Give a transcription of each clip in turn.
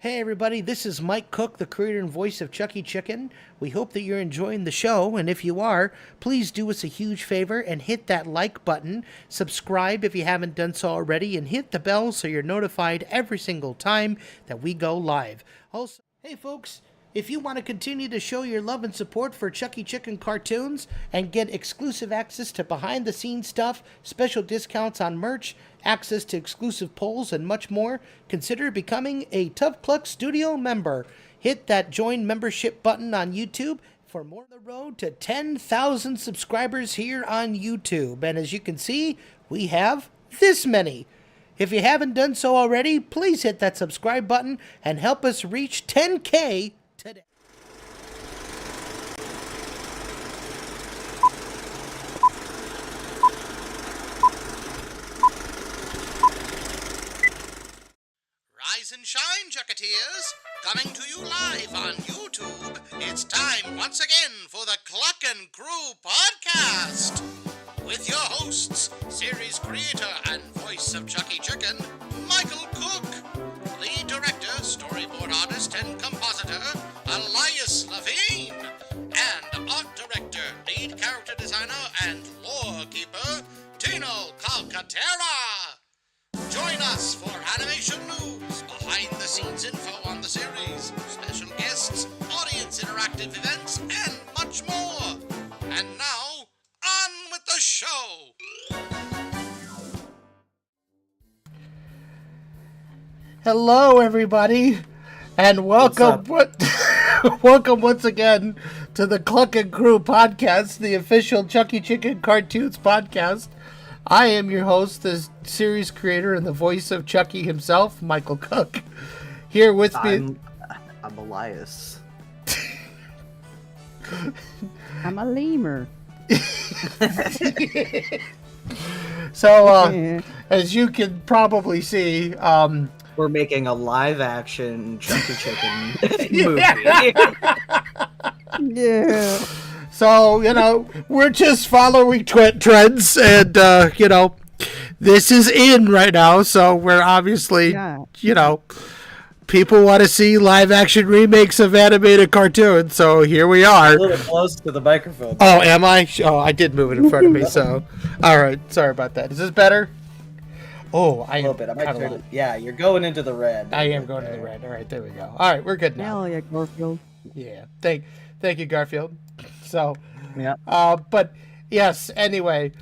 Hey everybody, this is Mike Cook, the creator and voice of Chucky Chicken. We hope that you're enjoying the show, and if you are, please do us a huge favor and hit that like button, subscribe if you haven't done so already, and hit the bell so you're notified every single time that we go live. Also, hey folks, if you want to continue to show your love and support for Chucky Chicken cartoons and get exclusive access to behind-the-scenes stuff, special discounts on merch, access to exclusive polls, and much more, consider becoming a Tough Cluck Studio member. Hit that join membership button on YouTube for more on the road to 10,000 subscribers here on YouTube. And as you can see, we have this many. If you haven't done so already, please hit that subscribe button and help us reach 10K today. Rise and shine, Chucketeers! Coming to you live on YouTube, it's time once again for the Cluckin Crew podcast! With your hosts, series creator and voice of Chucky Chicken, Michael Cook, lead director, storyboard artist, and compositor, Elias Levine, and art director, lead character designer, and lore keeper, Tino Calcaterra! Join us for animation news, behind-the-scenes info on the series, special guests, audience interactive events, and much more. And now, on with the show! Hello, everybody, and welcome. Welcome once again to the Cluckin Crew podcast, the official Chucky Chicken Cartoons podcast. I am your host, the series creator and the voice of Chucky himself, Michael Cook. Here with me, I'm Elias. I'm a lemur. So, as you can probably see, We're making a live-action Chucky Chicken movie. Yeah. So, we're just following trends, and, this is in right now, so we're obviously, people want to see live-action remakes of animated cartoons, so here we are. A little close to the microphone. Oh, am I? Oh, I did move it in front of me, so. All right, sorry about that. Is this better? Oh, I A little bit. I might kinda turn loud. it. Yeah, you're going into the red. I am going to the red. All right, there we go. All right, we're good now. Hell yeah, Garfield. Yeah, thank you, Garfield. So, Yeah. but yes, anyway,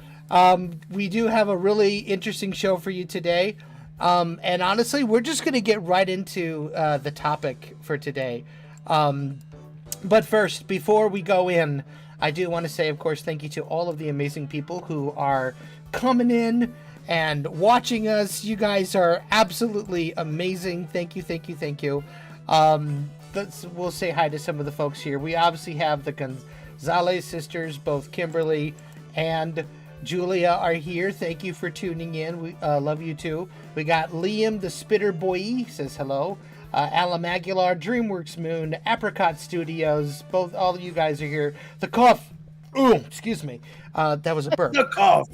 we do have a really interesting show for you today. And honestly, we're just going to get right into the topic for today. But first, before we go in, I do want to say, of course, thank you to all of the amazing people who are coming in and watching us. You guys are absolutely amazing. Thank you, thank you, thank you. We'll say hi to some of the folks here. We obviously have the Gonzalez sisters, both Kimberly and Julia are here. Thank you for tuning in. We love you too. We got Liam the Spitter Boy says hello. Alam Aguilar, DreamWorks Moon, Apricot Studios, all of you guys are here. The Cough. Ooh, excuse me. That was a burp. The cough.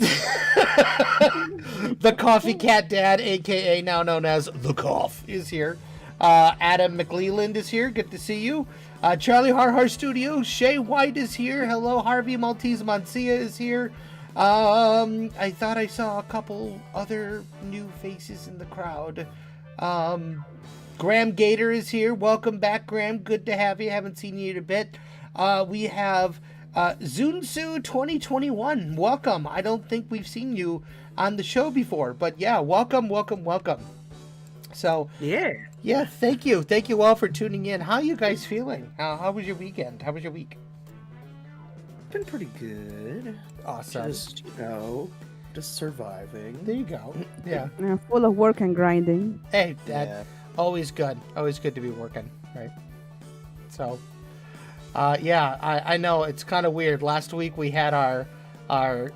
The Coffee Cat Dad, aka now known as The Cough, is here. Adam McLeland is here. Good to see you. Charlie Har Studios. Shay White is here. Hello. Harvey Maltese Mancia is here. I thought I saw a couple other new faces in the crowd. Graham Gator is here. Welcome back, Graham. Good to have you. Haven't seen you in a bit. We have Zunsu 2021. Welcome. I don't think we've seen you on the show before, but yeah, welcome. So yeah, thank you all for tuning in. How are you guys feeling? How was your weekend? How was your week? Been pretty good. Awesome. Just surviving. There you go. Yeah. Full of work and grinding. Hey, Dad. Yeah. Always good to be working, right? So I know it's kind of weird. Last week we had our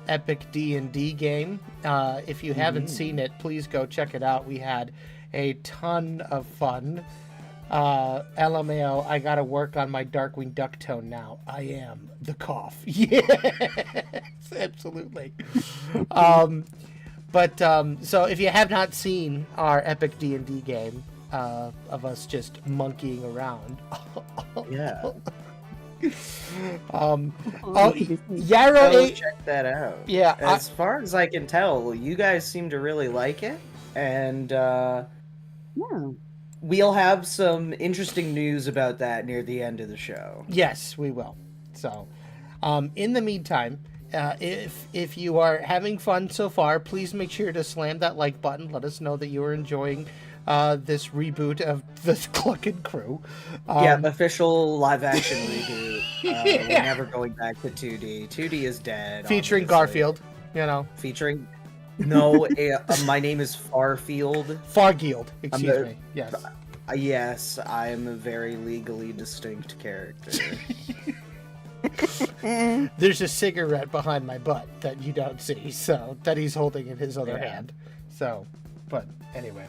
epic D&D game. If you haven't seen it, please go check it out. We had a ton of fun. LMAO, I gotta work on my Darkwing Duck tone now. I am the Cough. Yes, absolutely. So if you have not seen our epic D&D game, of us just monkeying around. Yeah. Oh, look at this thing. Yarrow Go ate. check that out. Yeah, As far as I can tell, you guys seem to really like it, and Yeah. we'll have some interesting news about that near the end of the show. yes, we will. So, in the meantime, if you are having fun so far, please make sure to slam that like button. Let us know that you are enjoying this reboot of the Cluckin Crew. Yeah, official live-action reboot. We're never going back to 2D. 2D is dead. Featuring obviously. Garfield, you know. Featuring... No, my name is Farfield. Fargield, excuse the- me. Yes. Yes, I am a very legally distinct character. There's a cigarette behind my butt that you don't see, so that he's holding in his other Yeah. hand. So, but anyway.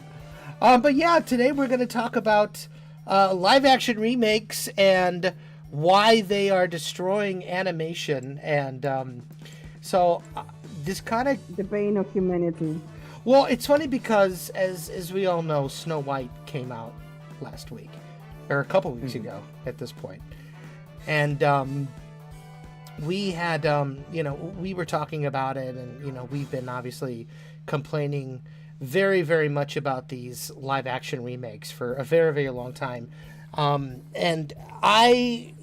But yeah, today we're going to talk about live action remakes and why they are destroying animation. And so this kind of, The bane of humanity. well, it's funny because as we all know, Snow White came out last week or a couple weeks ago at this point. And we had, we were talking about it, and, we've been obviously complaining very, very much about these live action remakes for a very, very long time. And I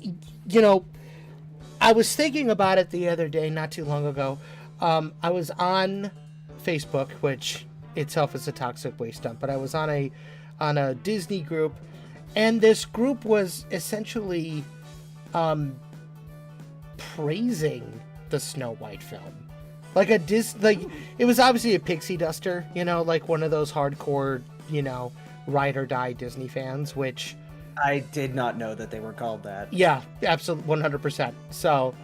was thinking about it the other day, not too long ago. I was on Facebook, which itself is a toxic waste dump, but I was on a Disney group, and this group was essentially praising the Snow White film. Like it was obviously a pixie duster, like one of those hardcore, ride or die Disney fans, which I did not know that they were called that. yeah, absolutely 100%. So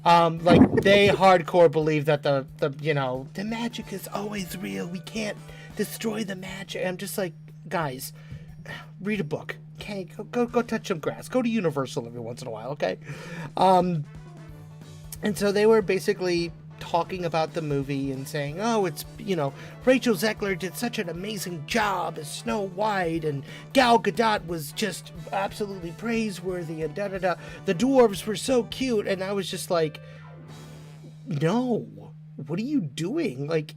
they hardcore believe that the magic is always real. We can't destroy the magic. I'm just like, guys, read a book. Okay, go touch some grass. Go to Universal every once in a while, okay? And so they were basically talking about the movie and saying, oh, it's, Rachel Zegler did such an amazing job as Snow White, and Gal Gadot was just absolutely praiseworthy, and da-da-da. The dwarves were so cute, and I was just like, no, what are you doing? Like,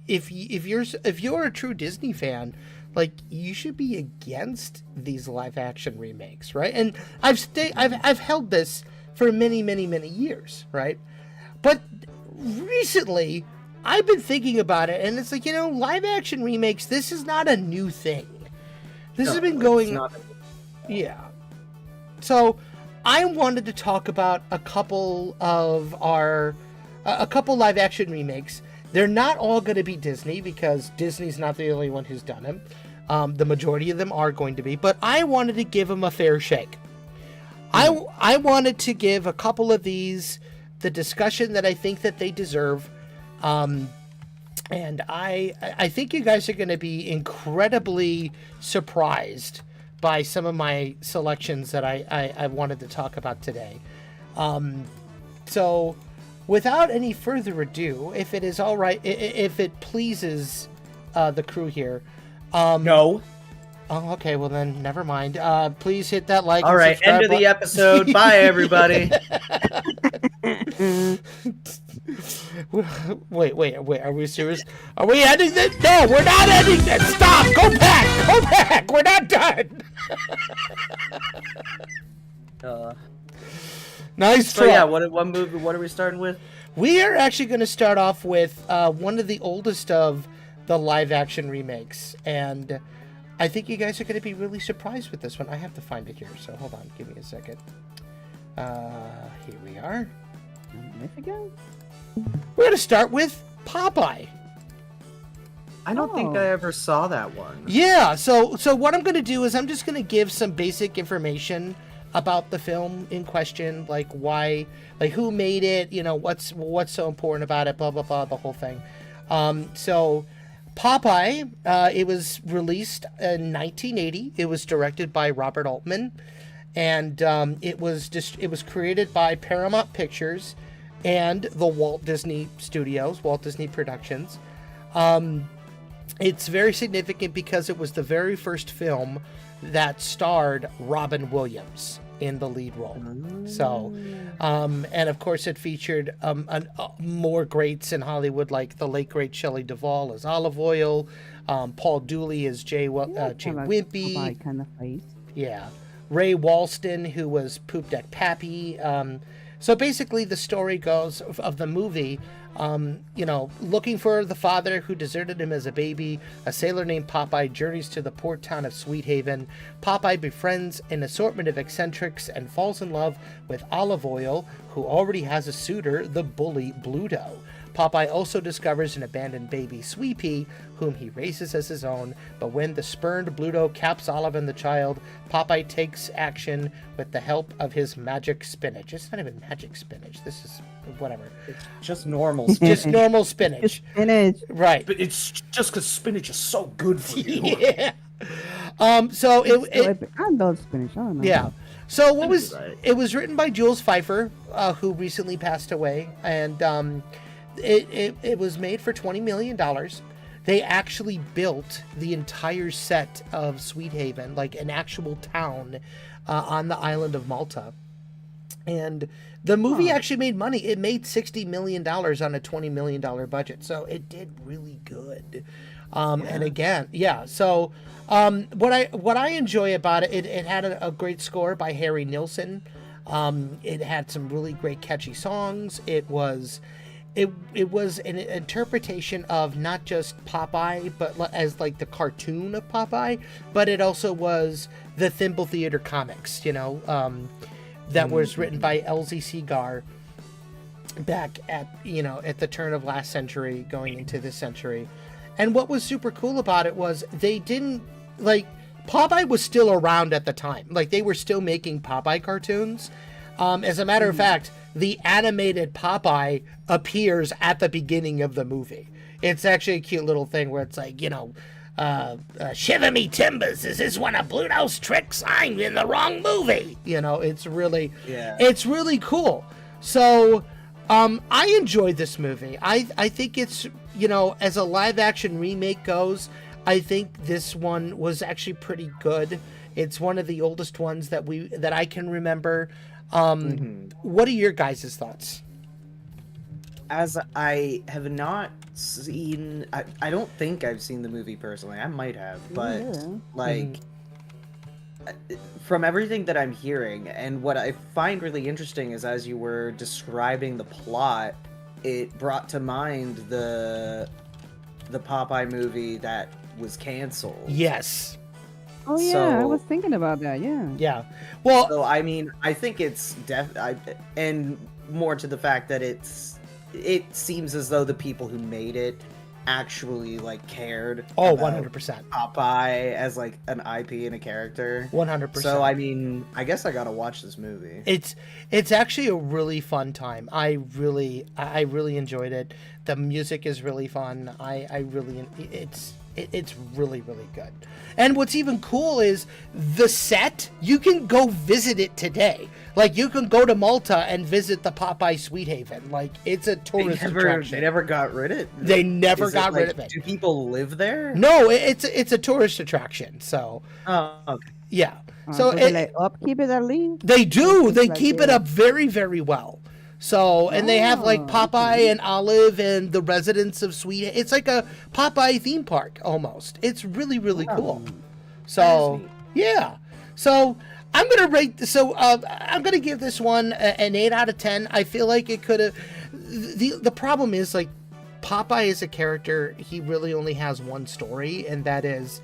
if you're a true Disney fan, like, you should be against these live action remakes, right? And I've held this for many, many, many years, right? But recently, I've been thinking about it, and it's like, live action remakes, this is not a new thing. This has been going... Not... Yeah. So, I wanted to talk about a couple live action remakes. They're not all going to be Disney, because Disney's not the only one who's done them. The majority of them are going to be, but I wanted to give them a fair shake. I wanted to give a couple of these the discussion that I think that they deserve. And I think you guys are going to be incredibly surprised by some of my selections that I wanted to talk about today. So without any further ado, if it is all right, if it pleases the crew here. No. Oh, okay. Well, then, never mind. Please hit that like. All and right, end of the episode. Bye, everybody. Wait. Are we serious? Are we ending this? No, we're not ending this. Stop. Go back. We're not done. Nice So try. yeah, what movie? What are we starting with? We are actually going to start off with one of the oldest of the live-action remakes, and I think you guys are going to be really surprised with this one. I have to find it here, so hold on. Give me a second. Here we are. Michigan? We're going to start with Popeye. I don't think I ever saw that one. Yeah, so what I'm going to do is I'm just going to give some basic information about the film in question, like why, like who made it, what's so important about it, blah, blah, blah, the whole thing. So Popeye, it was released in 1980. It was directed by Robert Altman, and it was created by Paramount Pictures and the Walt Disney Studios, Walt Disney Productions. It's very significant because it was the very first film that starred Robin Williams in the lead role. So, and of course it featured more greats in Hollywood, like the late great Shelley Duvall as Olive Oyl, Paul Dooley as Jay Wimpy. Popeye kind of face. Yeah. Ray Walston, who was Poop Deck Pappy. So basically the story goes of the movie, looking for the father who deserted him as a baby, a sailor named Popeye journeys to the port town of Sweet Haven. Popeye befriends an assortment of eccentrics and falls in love with Olive Oyl, who already has a suitor, the bully Bluto. Popeye also discovers an abandoned baby, Sweet Pea, whom he raises as his own, but when the spurned Bluto caps Olive and the child, Popeye takes action with the help of his magic spinach. It's not even magic spinach. This is whatever. It's just normal spinach. Just normal spinach. Just spinach. Right. But it's just because spinach is so good for you. Yeah. So I love spinach. I don't know. yeah. So what was Right. it was written by Jules Pfeiffer, who recently passed away, and it was made for $20 million. They actually built the entire set of Sweet Haven, like an actual town on the island of Malta. And the movie actually made money. It made $60 million on a $20 million budget. So it did really good. And again, yeah. So what I enjoy about it, it had a great score by Harry Nilsson. It had some really great catchy songs. It was an interpretation of not just Popeye, but as like the cartoon of Popeye, but it also was the Thimble Theater comics, that was written by Elsie Segar back at the turn of last century going into this century. And what was super cool about it was they didn't, Popeye was still around at the time. Like, they were still making Popeye cartoons. As a matter of fact, the animated Popeye appears at the beginning of the movie. It's actually a cute little thing where it's like, shiver me timbers, is this one of Bluto's tricks? I'm in the wrong movie. It's really cool. So, I enjoyed this movie. I think it's, as a live action remake goes, I think this one was actually pretty good. It's one of the oldest ones that I can remember. What are your guys' thoughts? As I have not seen, I don't think I've seen the movie personally. I might have, but from everything that I'm hearing, and what I find really interesting is as you were describing the plot, it brought to mind the Popeye movie that was canceled. Yes. Oh yeah, I was thinking about that. Yeah. Yeah. Well, So I mean, I think it's and more to the fact that it seems as though the people who made it actually cared. oh, about 100%. Popeye as an IP and a character. 100%. So I mean, I guess I gotta watch this movie. It's actually a really fun time. I really enjoyed it. The music is really fun. It's really, really good. And what's even cool is the set, you can go visit it today. You can go to Malta and visit the Popeye Sweet Haven. It's a tourist attraction. They never got rid of it. They never Is got rid of it. Do people live there? No, it's a tourist attraction. So, Oh, okay. yeah. So So they upkeep it at least. they do. They Like keep it up very, very well. So, and they have Popeye and Olive and the residents of Sweden. It's like a Popeye theme park almost. It's really, really cool. So, yeah. So, I'm gonna give this one an 8 out of 10. I feel like it could have. The problem is Popeye is a character. He really only has one story, and that is,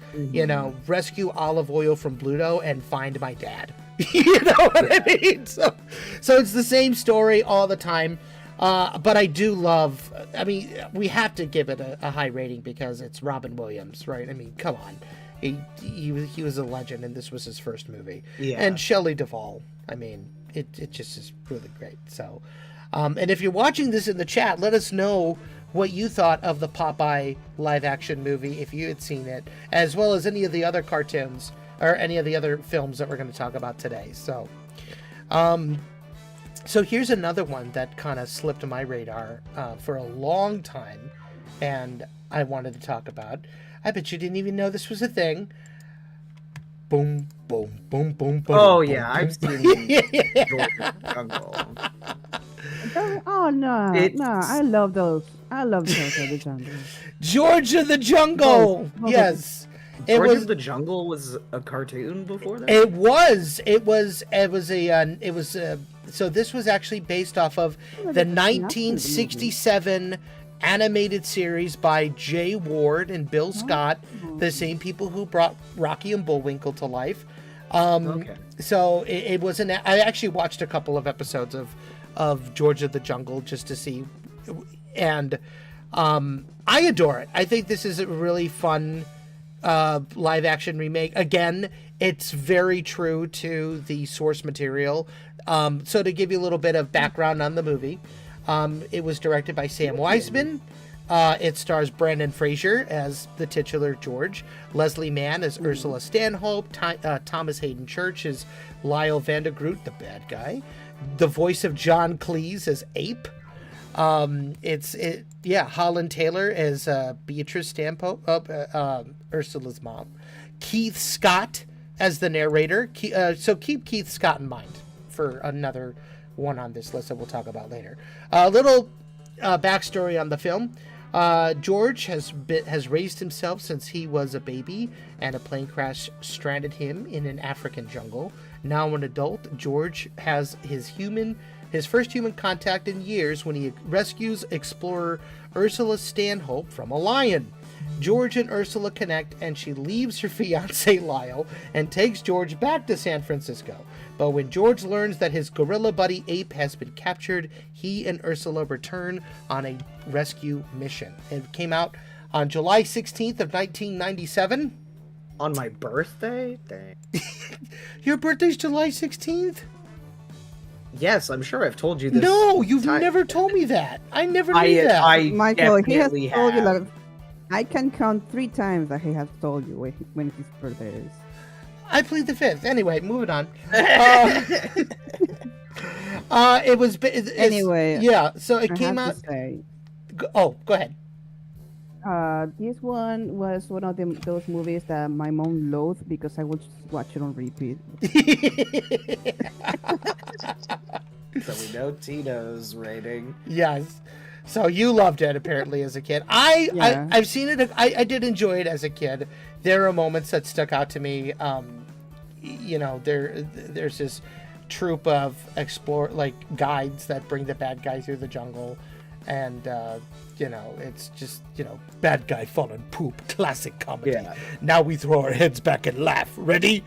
rescue Olive Oyl from Bluto and find my dad. You know what I mean? So it's the same story all the time. But I do love. I mean, we have to give it a high rating because it's Robin Williams, right? I mean, come on. He was a legend, and this was his first movie. Yeah. And Shelley Duvall. I mean, it just is really great. So, and if you're watching this in the chat, let us know what you thought of the Popeye live action movie, if you had seen it, as well as any of the other cartoons or any of the other films that we're going to talk about today. So, so here's another one that kind of slipped my radar for a long time. and I wanted to talk about. I bet you didn't even know this was a thing. Boom, boom, boom, boom, boom. Oh boom, yeah, I've boom. seen Georgia Jungle. Oh no, It's- no, I love those. I love George of the Jungle. George of the Jungle. Both. Yes, it George was. of the Jungle was a cartoon before that. It was. So this was actually based off of the 1967 animated series by Jay Ward and Bill Scott, the same people who brought Rocky and Bullwinkle to life. Okay. So it wasn't. I actually watched a couple of episodes of George of the Jungle just to see, and I adore it. I think this is a really fun live action remake. Again, it's very true to the source material. So to give you a little bit of background on the movie, it was directed by Sam Wiseman. It stars Brandon Fraser as the titular George, Leslie Mann as Ursula Stanhope, Thomas Hayden Church as Lyle Vandergroot, the bad guy, the voice of John Cleese as Ape. Holland Taylor as Beatrice Stanhope, Ursula's mom, Keith Scott as the narrator. So keep Keith Scott in mind for another one on this list that we'll talk about later. A little backstory on the film. George has raised himself since he was a baby, and a plane crash stranded him in an African jungle. Now an adult, George has his first human contact in years when he rescues explorer Ursula Stanhope from a lion. George and Ursula connect, and she leaves her fiancé Lyle and takes George back to San Francisco. But when George learns that his gorilla buddy Ape has been captured, he and Ursula return on a rescue mission. It came out on July 16th of 1997. On my birthday? Dang. Your birthday's July 16th? Yes, I'm sure I've told you this. No, you've time. never told me that. I never knew that. I Michael, he has definitely told you have. like I can count 3 times that he has told you when his birthday is. I plead the fifth. Anyway, moving on. It was Anyway, Yeah, so it I came have out. to say, Go ahead. this one was one of those movies that my mom loathed because I would just watch it on repeat. So we know Tito's rating. Yes. So you loved it apparently as a kid. Yeah. I've seen it. I did enjoy it as a kid. There are moments that stuck out to me. There's this troop of guides that bring the bad guy through the jungle, and it's just bad guy fun and poop, classic comedy. Yeah. Now we throw our heads back and laugh. Ready?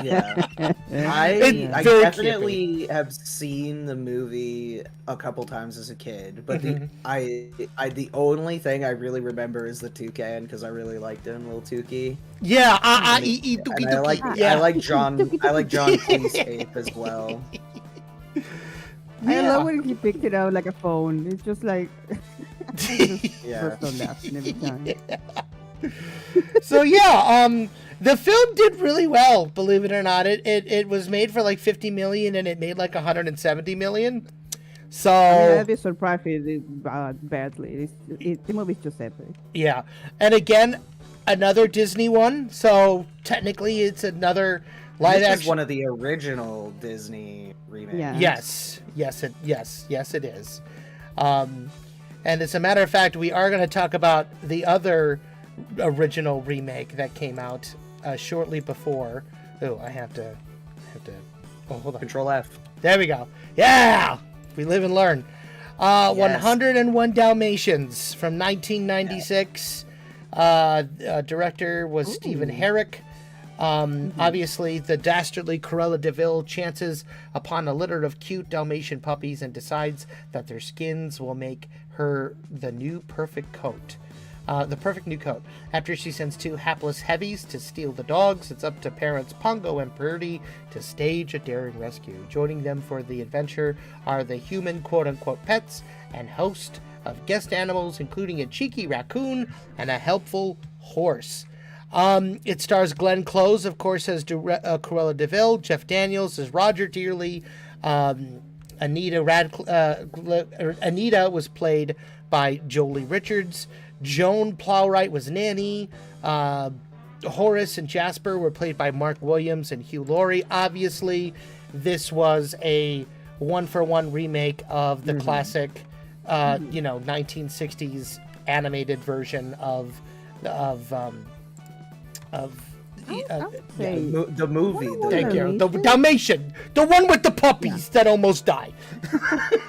Yeah. It's I very definitely have seen the movie a couple times as a kid, but the only thing I really remember is the toucan because I really liked him, little Tukey. Yeah, And I like John Cleese Ape as well. I love when he picked it out like a phone. It's just like Yeah. so laughing every time. So yeah, the film did really well, believe it or not. It was made for like 50 million and it made like 170 million. So I'd be surprised if it did badly. The movie's just epic. yeah, and again, another Disney one. So technically, it's another live This action. is one of the original Disney remakes. Yeah. Yes, it is. And as a matter of fact, we are going to talk about the other original remake that came out shortly before. Oh, I have to. Oh, hold on. Control F. There we go. Yeah, we live and learn. 101 Dalmatians from 1996. Director was Stephen Herrick. Obviously, the dastardly Cruella de Vil chances upon a litter of cute Dalmatian puppies and decides that their skins will make her the perfect new coat. After she sends 2 hapless heavies to steal the dogs, it's up to parents Pongo and Purdy to stage a daring rescue. Joining them for the adventure are the human quote-unquote pets and host of guest animals, including a cheeky raccoon and a helpful horse. It stars Glenn Close, of course, as Cruella de Vil, Jeff Daniels as Roger Dearly, Anita was played by Jolie Richards. Joan Plowright was Nanny. Horace and Jasper were played by Mark Williams and Hugh Laurie. Obviously, this was a one-for-one remake of the classic, 1960s animated version of I would say The movie. thank you, the Dalmatian, the one with the puppies that almost died.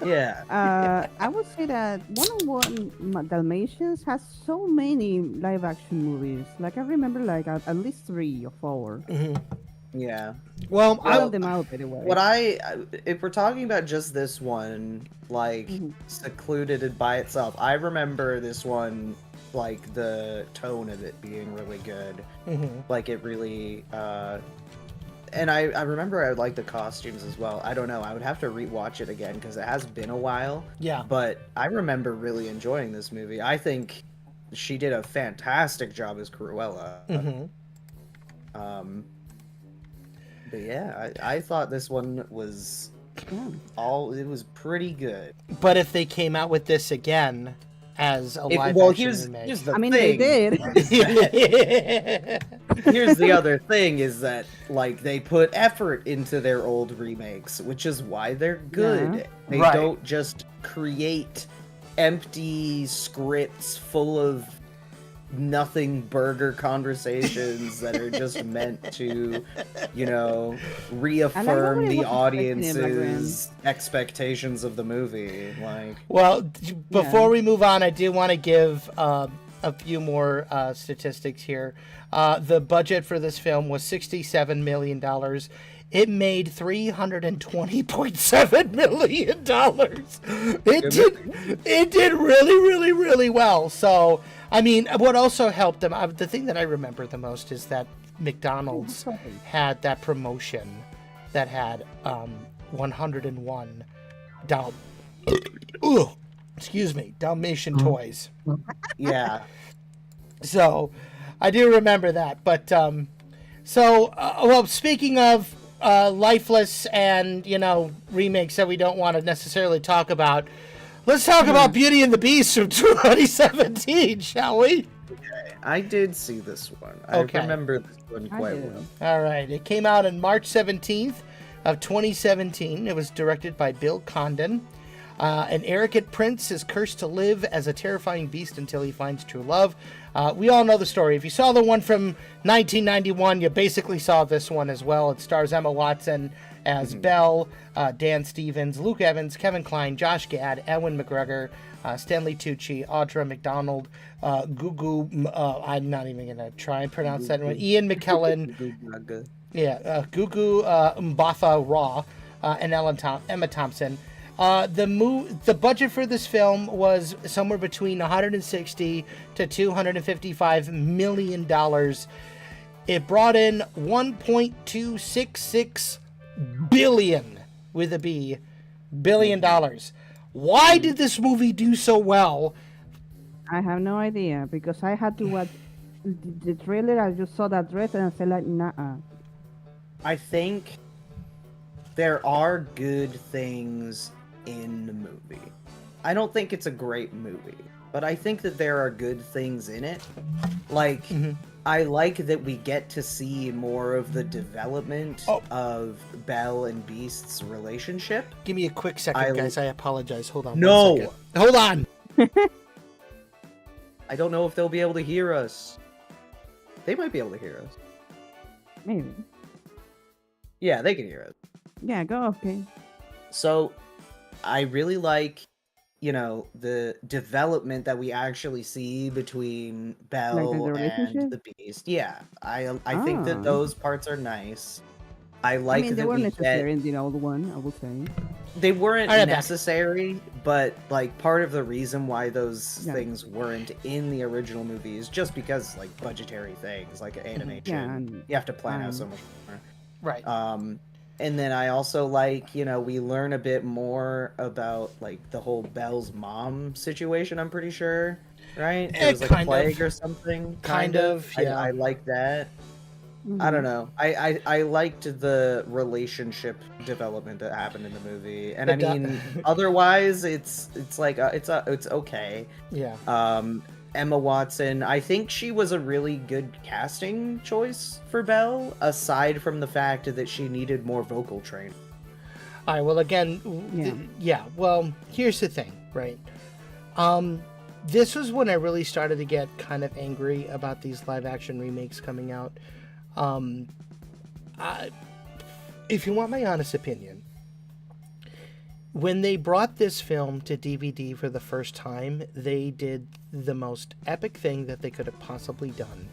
Yeah. I would say that One Dalmatians has so many live action movies. Like I remember, like at least 3 or 4. Yeah. Well, All of them out anyway. If we're talking about just this one, like secluded by itself, I remember this one, like the tone of it being really good. Like it really, and I remember I liked the costumes as well. I don't know, I would have to rewatch it again because it has been a while. Yeah. But I remember really enjoying this movie. I think she did a fantastic job as Cruella. But yeah, I thought this one was it was pretty good. But if they came out with this again as a live action remake, here's the I mean, thing. they did. Here's the other thing is that like they put effort into their old remakes, which is why they're good. Yeah. They Right. don't just create empty scripts full of nothing burger conversations that are just meant to, reaffirm nobody the was expecting it back audience's expectations of the movie. Like, well, before we move on, I do want to give a few more statistics here. The budget for this film was $67 million. It made $320.7 million. It did really, really, really well. So, I mean, what also helped them, the thing that I remember the most is that McDonald's had that promotion that had 101 Dalmatian toys. yeah. So, I do remember that. But, speaking of lifeless and, remakes that we don't want to necessarily talk about, let's talk about Beauty and the Beast from 2017, shall we? I did see this one. Okay. I remember this one quite well. All right. It came out on March 17th of 2017. It was directed by Bill Condon. An arrogant prince is cursed to live as a terrifying beast until he finds true love. We all know the story. If you saw the one from 1991, you basically saw this one as well. It stars Emma Watson as Belle, Dan Stevens, Luke Evans, Kevin Kline, Josh Gad, Ewan McGregor, Stanley Tucci, Audra McDonald, Gugu, I'm not even going to try and pronounce that one, Ian McKellen, Gugu Mbatha Raw, and Emma Thompson. The budget for this film was somewhere between $160 to $255 million. It brought in $1.266 billion with a B billion dollars. Why did this movie do so well? I have no idea because I had to watch the trailer. I just saw that dress and I said like, nah. I think there are good things in the movie. I don't think it's a great movie, but I think that there are good things in it. Like, I like that we get to see more of the development of Belle and Beast's relationship. Give me a quick second, guys. I apologize. Hold on. No. 1 second. Hold on. I don't know if they'll be able to hear us. They might be able to hear us. Maybe. Yeah, they can hear us. Yeah, go okay. So, I really like, the development that we actually see between Belle and the Beast. Yeah, I think that those parts are nice. I like they that weren't we necessary get... in the old one, I would say. They weren't necessary, but like part of the reason why those things weren't in the original movie is just because like budgetary things, like animation. You have to plan out so much more. Right. And then I also like, we learn a bit more about like the whole Belle's mom situation, I'm pretty sure. Right? It was like a plague or something. Kind of, yeah. I like that. I don't know. I liked the relationship development that happened in the movie, and I mean, otherwise, it's like it's okay. Yeah. Emma Watson, I think she was a really good casting choice for Belle, aside from the fact that she needed more vocal training. All right. Well, again, well, here's the thing, right? This was when I really started to get kind of angry about these live action remakes coming out. If you want my honest opinion, when they brought this film to DVD for the first time, they did the most epic thing that they could have possibly done.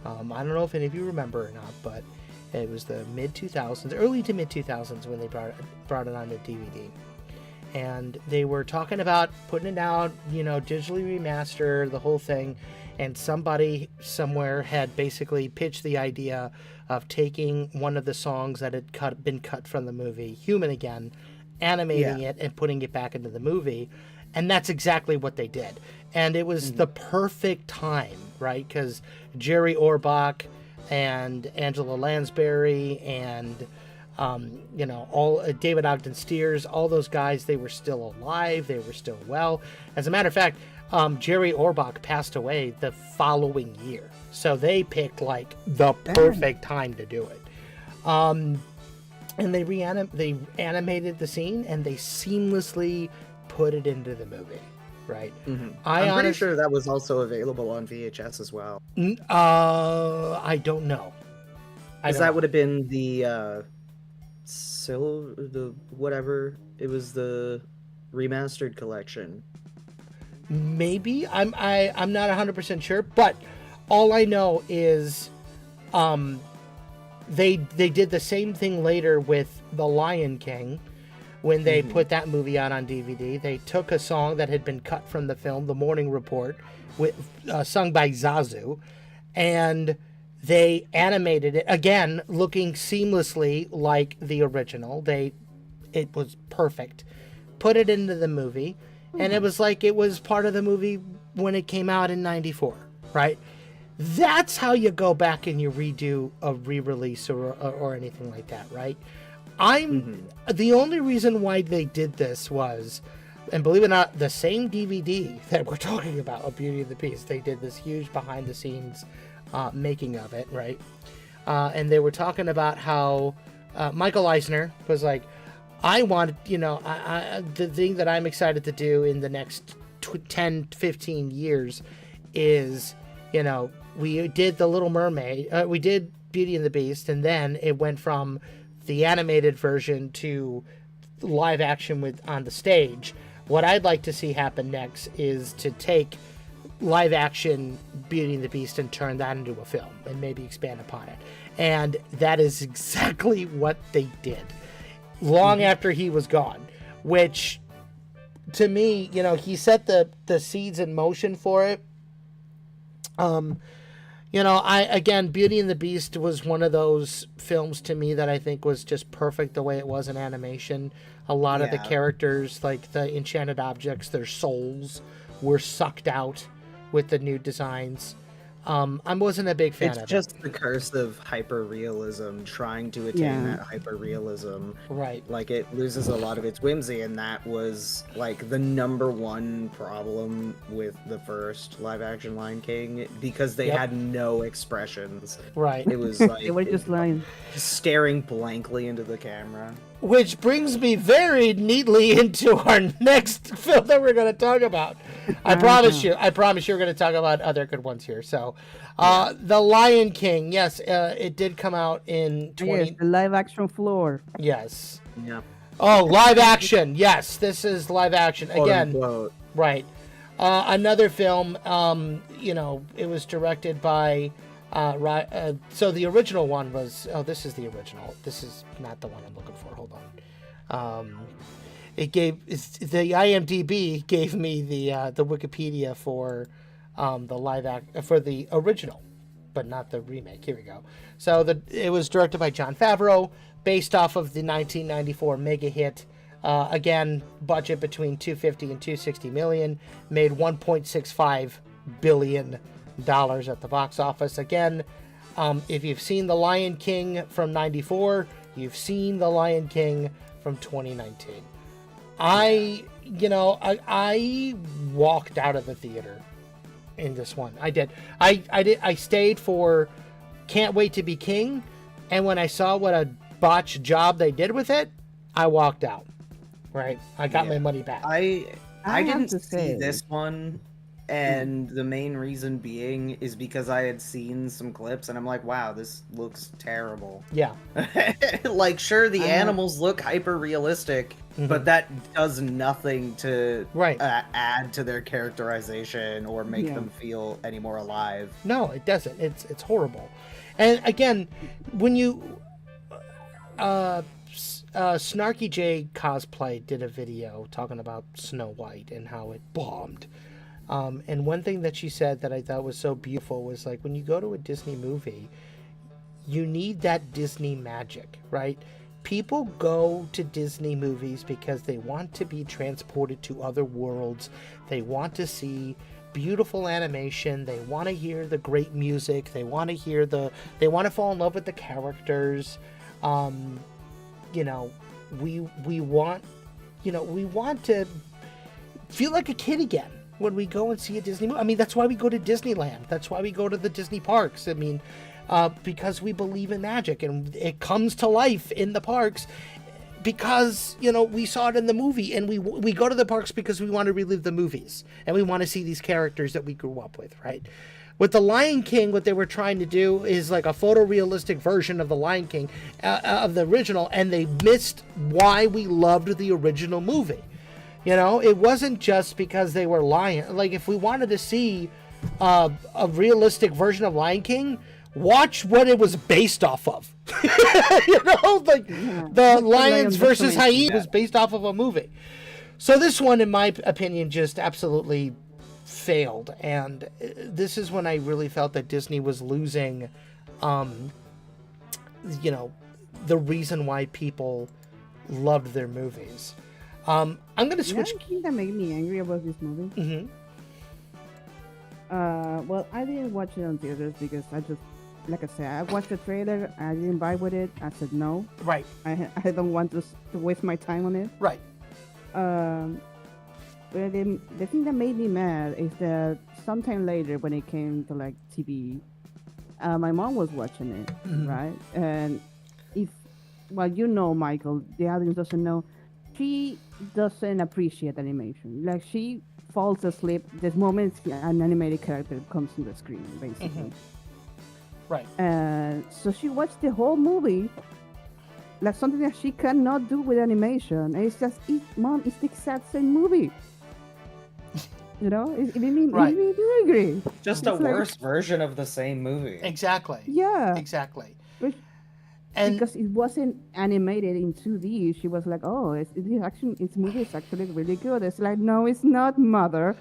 I don't know if any of you remember or not, but it was the mid-2000s, early to mid-2000s when they brought it onto DVD. And they were talking about putting it out, digitally remastered, the whole thing. And somebody somewhere had basically pitched the idea of taking one of the songs that had been cut from the movie, Human Again, animating it and putting it back into the movie. And that's exactly what they did. And it was the perfect time, right? Because Jerry Orbach and Angela Lansbury and all David Ogden Stiers, all those guys, they were still alive, they were still well. As a matter of fact, Jerry Orbach passed away the following year, so they picked like the perfect time to do it. And they animated the scene and they seamlessly put it into the movie, right? I'm pretty sure that was also available on VHS as well. I don't know. Because that would have been the whatever, it was the remastered collection. Maybe I'm not 100% sure, but all I know is they did the same thing later with The Lion King when they put that movie out on DVD. They took a song that had been cut from the film, The Morning Report, sung by Zazu, and they animated it again, looking seamlessly like the original. It was perfect. Put it into the movie, and it was like it was part of the movie when it came out in '94, right? That's how you go back and you redo a re-release or anything like that, right? The only reason why they did this was, and believe it or not, the same DVD that we're talking about, of Beauty and the Beast, they did this huge behind-the-scenes making of it, right? And they were talking about how Michael Eisner was like, I want, the thing that I'm excited to do in the next 10, 15 years is, we did The Little Mermaid, we did Beauty and the Beast, and then it went from the animated version to live action on the stage. What I'd like to see happen next is to take live action Beauty and the Beast and turn that into a film and maybe expand upon it. And that is exactly what they did long after he was gone, which to me, he set the seeds in motion for it. Beauty and the Beast was one of those films to me that I think was just perfect the way it was in animation. A lot of the characters, like the enchanted objects, their souls were sucked out with the new designs. I wasn't a big fan of it. It's just the curse of hyper-realism, trying to attain that hyper-realism. Right. Like, it loses a lot of its whimsy, and that was, like, the number one problem with the first live-action Lion King, because they had no expressions. Right. It was, like... they were just lying. Staring blankly into the camera. Which brings me very neatly into our next film that we're going to talk about. I promise you we're going to talk about other good ones here. So, The Lion King, yes, it did come out in Yes, the live action floor. Yes. Yeah. Oh, live action. Yes, this is live action. Again, Quote. right. Another film, it was directed by... so the original one was... Oh, this is the original. This is not the one I'm looking for. Hold on. The IMDb gave me the Wikipedia for for the original, but not the remake. Here we go. So it was directed by Jon Favreau, based off of the 1994 mega hit. Again, budget between $250 and $260 million, made $1.65 billion at the box office. Again, If you've seen The Lion King from 94, you've seen The Lion King from 2019. I walked out of the theater in this one. I did. I stayed for Can't Wait to Be King, and when I saw what a botched job they did with it, I walked out. Right? I got my money back. I have didn't to see say- this one, and the main reason being is because I had seen some clips, and I'm like, wow, this looks terrible. Yeah. Like, sure, the animals look hyper realistic, but that does nothing to add to their characterization or make them feel any more alive. No, it doesn't. It's horrible. And again, when you Snarky J Cosplay did a video talking about Snow White and how it bombed. And one thing that she said that I thought was so beautiful was like, when you go to a Disney movie, you need that Disney magic, right? People go to Disney movies because they want to be transported to other worlds. They want to see beautiful animation. They want to hear the great music. They want to fall in love with the characters. We want to feel like a kid again when we go and see a Disney movie. I mean, that's why we go to Disneyland. That's why we go to the Disney parks. I mean, because we believe in magic, and it comes to life in the parks because, we saw it in the movie, and we go to the parks because we want to relive the movies, and we want to see these characters that we grew up with, right? With The Lion King, what they were trying to do is like a photorealistic version of The Lion King, of the original, and they missed why we loved the original movie. It wasn't just because they were lion. Like, if we wanted to see a realistic version of Lion King, watch what it was based off of. The Lions versus Hyenas was based off of a movie. So this one, in my opinion, just absolutely failed. And this is when I really felt that Disney was losing, the reason why people loved their movies. I'm going to switch. The thing that made me angry about this movie. Mm-hmm. Well, I didn't watch it on theaters because I just, like I said, I watched the trailer. I didn't vibe with it. I said no. Right. I don't want to waste my time on it. Right. But the thing that made me mad is that sometime later, when it came to like TV, my mom was watching it, right? And Michael, the audience doesn't know. She doesn't appreciate animation. Like, she falls asleep the moment an animated character comes on the screen, basically. Right. So she watched the whole movie like something that she cannot do with animation. And it's just, Mom, it's the exact same movie. It made me angry. Just a worse version of the same movie. Exactly. Yeah. Exactly. And because it wasn't animated in 2D, she was like, "Oh, its movie is actually really good." It's like, no, it's not, Mother.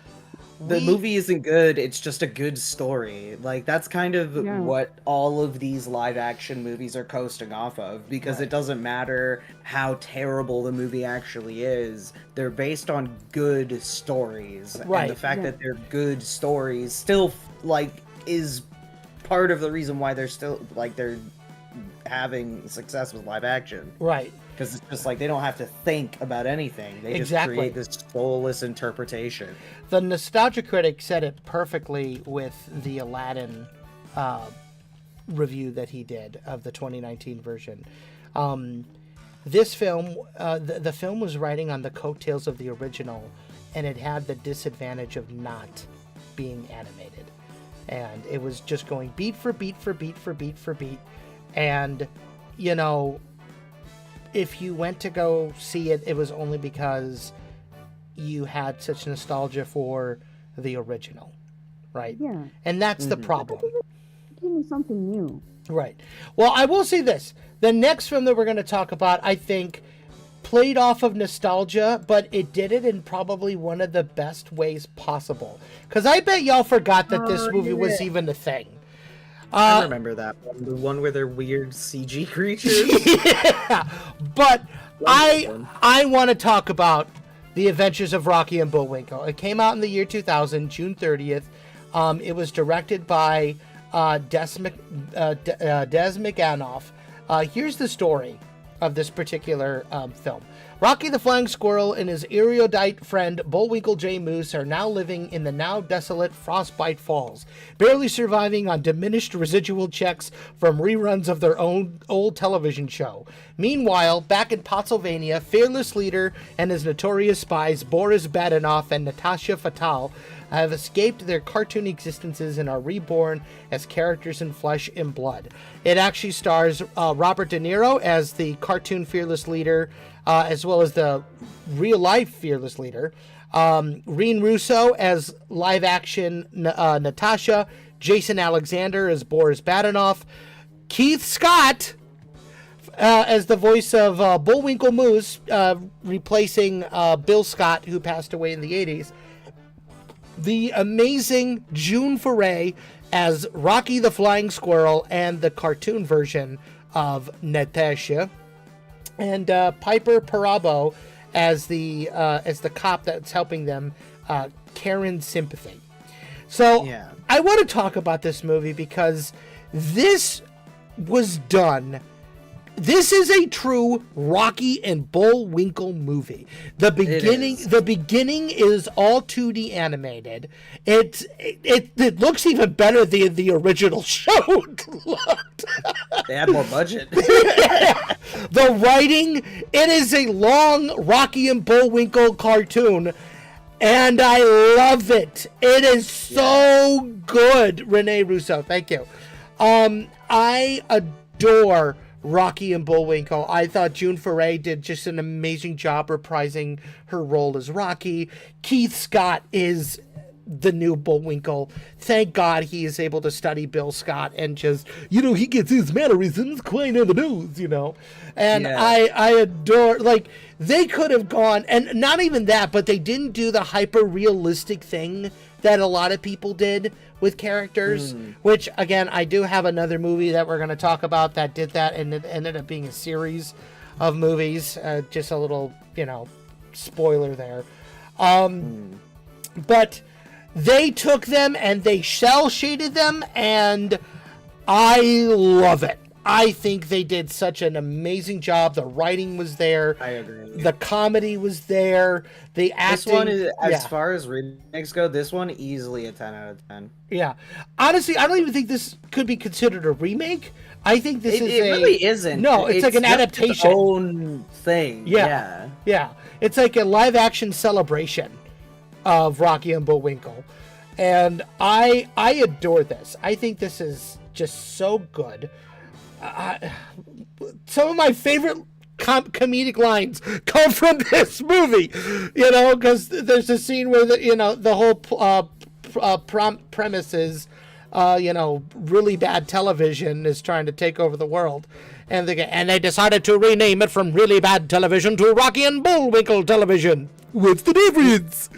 The movie isn't good. It's just a good story. Like, that's kind of what all of these live-action movies are coasting off of, because it doesn't matter how terrible the movie actually is. They're based on good stories, and the fact that they're good stories still is part of the reason why they're still they're having success with live action, right? Because it's just like they don't have to think about anything. They just create this soulless interpretation. The Nostalgia Critic said it perfectly with the Aladdin review that he did of the 2019 version. This film, the film was riding on the coattails of the original, and it had the disadvantage of not being animated, and it was just going beat for beat for beat for beat for beat. And, if you went to go see it, it was only because you had such nostalgia for the original, right? Yeah. And that's the problem. Give me something new. Right. Well, I will say this. The next film that we're going to talk about, I think, played off of nostalgia, but it did it in probably one of the best ways possible. Because I bet y'all forgot that this movie was even a thing. I remember that one. The one where they're weird CG creatures. Yeah, but I want to talk about The Adventures of Rocky and Bullwinkle. It came out in the year 2000, June 30th. It was directed by Desmicanoff. Here's the story of this particular film. Rocky the Flying Squirrel and his erudite friend Bullwinkle J. Moose are now living in the now desolate Frostbite Falls, barely surviving on diminished residual checks from reruns of their own old television show. Meanwhile, back in Pennsylvania, fearless leader and his notorious spies Boris Badenoff and Natasha Fatal have escaped their cartoon existences and are reborn as characters in flesh and blood. It actually stars Robert De Niro as the cartoon fearless leader, as well as the real-life fearless leader. Reen Russo as live-action Natasha. Jason Alexander as Boris Badenoff. Keith Scott as the voice of Bullwinkle Moose, replacing Bill Scott, who passed away in the 80s. The amazing June Foray as Rocky the Flying Squirrel and the cartoon version of Natasha. And Piper Perabo as the cop that's helping them, Karen Sympathy. So Yeah. I want to talk about this movie because this was done. This is a true Rocky and Bullwinkle movie. The beginning is all 2D animated. It looks even better than the original show looked. They had more budget. The writing, it is a long Rocky and Bullwinkle cartoon, and I love it. It is so good. Rene Russo, thank you. I adore Rocky and Bullwinkle. I thought June Foray did just an amazing job reprising her role as Rocky. Keith Scott is the new Bullwinkle. Thank God he is able to study Bill Scott and just, he gets his mannerisms quite on the nose, And Yeah. I adore, they could have gone, and not even that, but they didn't do the hyper-realistic thing that a lot of people did with characters, which, again, I do have another movie that we're going to talk about that did that, and it ended up being a series of movies. Just a little, spoiler there. But they took them and they shell-shaded them, and I love it. I think they did such an amazing job. The writing was there. I agree. The comedy was there. The acting. This one is, as far as remakes go, this one easily a 10 out of 10. Yeah. Honestly, I don't even think this could be considered a remake. I think this It is really isn't. No, it's like an just adaptation. Its own thing. Yeah. It's like a live action celebration of Rocky and Bullwinkle. And I adore this. I think this is just so good. Some of my favorite comedic lines come from this movie, because there's a scene where the whole premise is, really bad television is trying to take over the world, and they decided to rename it from Really Bad Television to Rocky and Bullwinkle Television. What's the difference?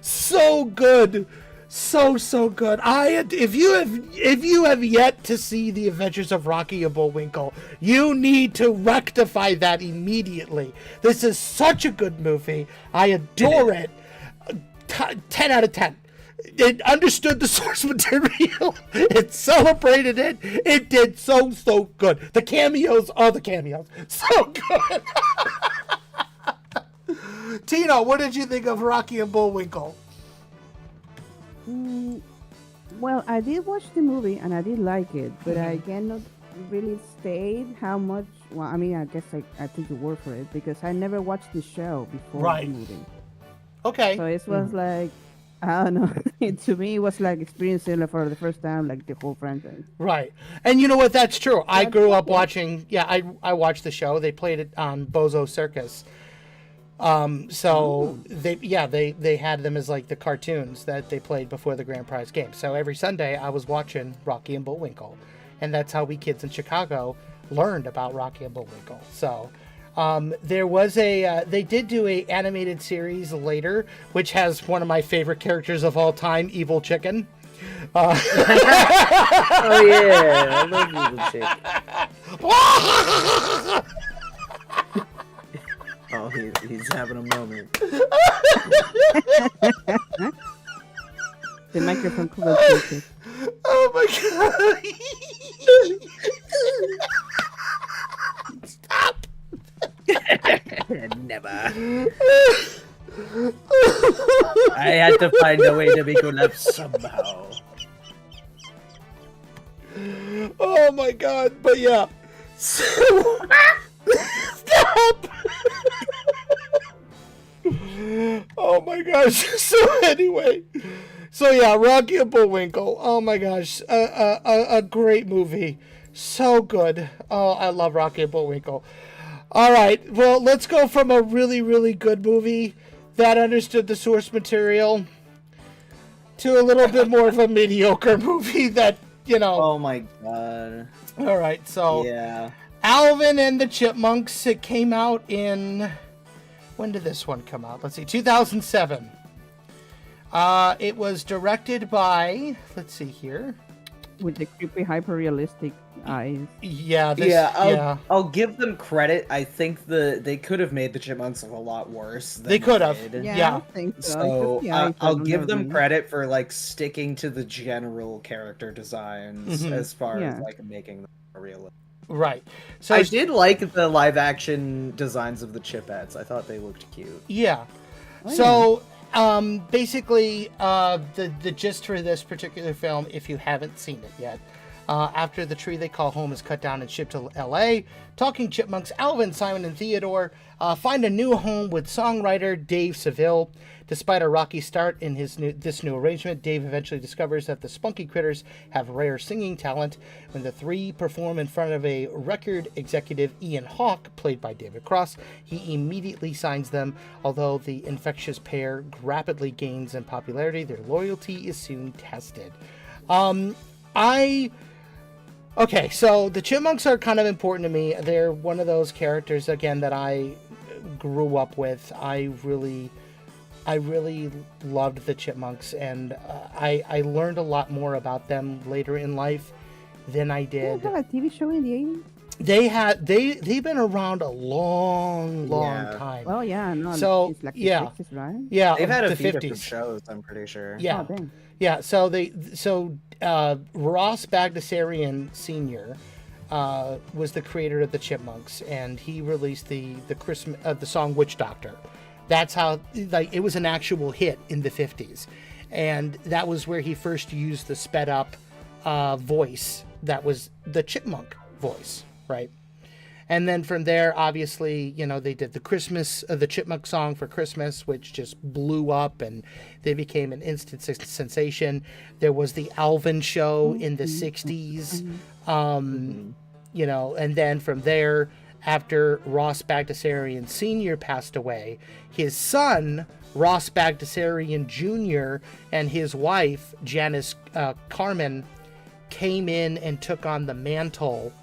So good. So good. If you have yet to see The Adventures of Rocky and Bullwinkle, you need to rectify that immediately. This is such a good movie. I adore it. 10 out of 10. It understood the source material. It celebrated it. It did so good. The cameos are the cameos. So good. Tino, what did you think of Rocky and Bullwinkle? Well, I did watch the movie and I did like it, but I cannot really state how much. Well, I mean, I guess I took your word for it because I never watched the show before the movie. Okay. So it was like, I don't know. To me, it was like experiencing it for the first time, like the whole franchise. Right. And you know what? That's true. I grew up watching. Yeah, I watched the show. They played it on Bozo Circus. They had them as like the cartoons that they played before the grand prize game. So every Sunday I was watching Rocky and Bullwinkle, and that's how we kids in Chicago learned about Rocky and Bullwinkle. So there was they did do a animated series later, which has one of my favorite characters of all time, Evil Chicken. Oh yeah, I love Evil Chicken. Oh, he's having a moment. The microphone couldn't take it. Oh my god! Stop! Never. I had to find a way to make you laugh somehow. Oh my god! But yeah. So... Stop! Oh my gosh. So anyway. So yeah, Rocky and Bullwinkle. Oh my gosh. A great movie. So good. Oh, I love Rocky and Bullwinkle. All right. Well, let's go from a really, really good movie that understood the source material to a little bit more of a mediocre movie that, you know. Oh my god. All right. So Yeah. Alvin and the Chipmunks. It came out in... When did this one come out? Let's see. 2007. It was directed by... Let's see here. With the creepy, hyper-realistic eyes. Yeah. I'll give them credit. I think they could have made the Chipmunks look a lot worse. Than They could have. did. Yeah. I think so. So Just the eyes I'll don't give have them the- credit for like sticking to the general character designs Mhm. as far as Yeah. like making them realistic. Right. So I did like the live action designs of the Chipettes. I thought they looked cute. Yeah. Oh, So, basically, the gist for this particular film, if you haven't seen it yet, after the tree they call home is cut down and shipped to L.A., talking chipmunks Alvin, Simon, and Theodore find a new home with songwriter Dave Seville. Despite a rocky start in this new arrangement, Dave eventually discovers that the spunky critters have rare singing talent. When the three perform in front of a record executive, Ian Hawke, played by David Cross, he immediately signs them. Although the infectious pair rapidly gains in popularity, their loyalty is soon tested. Okay, so the Chipmunks are kind of important to me. They're one of those characters, again, that I grew up with. I really loved the Chipmunks, and I learned a lot more about them later in life than I Did did. they have a TV show in the 80s? They've been around a long Yeah. time. Well, yeah, no. So, it's like the yeah. 60s, right? Yeah, They've had a the few 50s. different shows. I'm pretty sure. Yeah. Oh, dang. Yeah, so Ross Bagdasarian Sr. Was the creator of the Chipmunks, and he released the song "Witch Doctor." That's how it was an actual hit in the 50s, and that was where he first used the sped up voice. That was the chipmunk voice, right? And then from there, obviously, they did the Chipmunk song for Christmas, which just blew up, and they became an instant sensation. There was the Alvin show in the 60s, and then from there, after Ross Bagdasarian Sr. passed away, his son, Ross Bagdasarian Jr., and his wife, Janice Carmen, came in and took on the mantle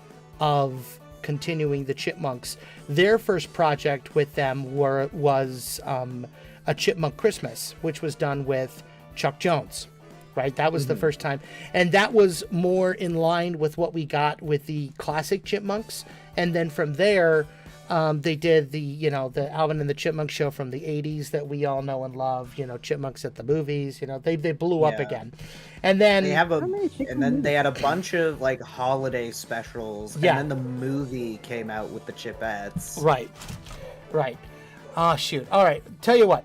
of continuing the Chipmunks. Their first project with them was a Chipmunk Christmas, which was done with Chuck Jones, right? That was the first time, and that was more in line with what we got with the classic Chipmunks. And then from there, they did the Alvin and the Chipmunk show from the 80s that we all know and love. Chipmunks at the movies. They blew up Yeah. again, and then They have How many chicken and then movies? they had a bunch of like holiday specials. Yeah. And then the movie came out with the Chipettes. Right. Oh, shoot. All right. Tell you what.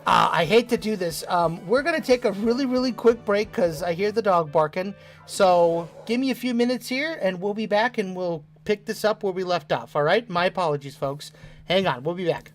I hate to do this. We're going to take a really, really quick break because I hear the dog barking. So give me a few minutes here and we'll be back and we'll pick this up where we left off. All right? My apologies, folks. Hang on. We'll be back.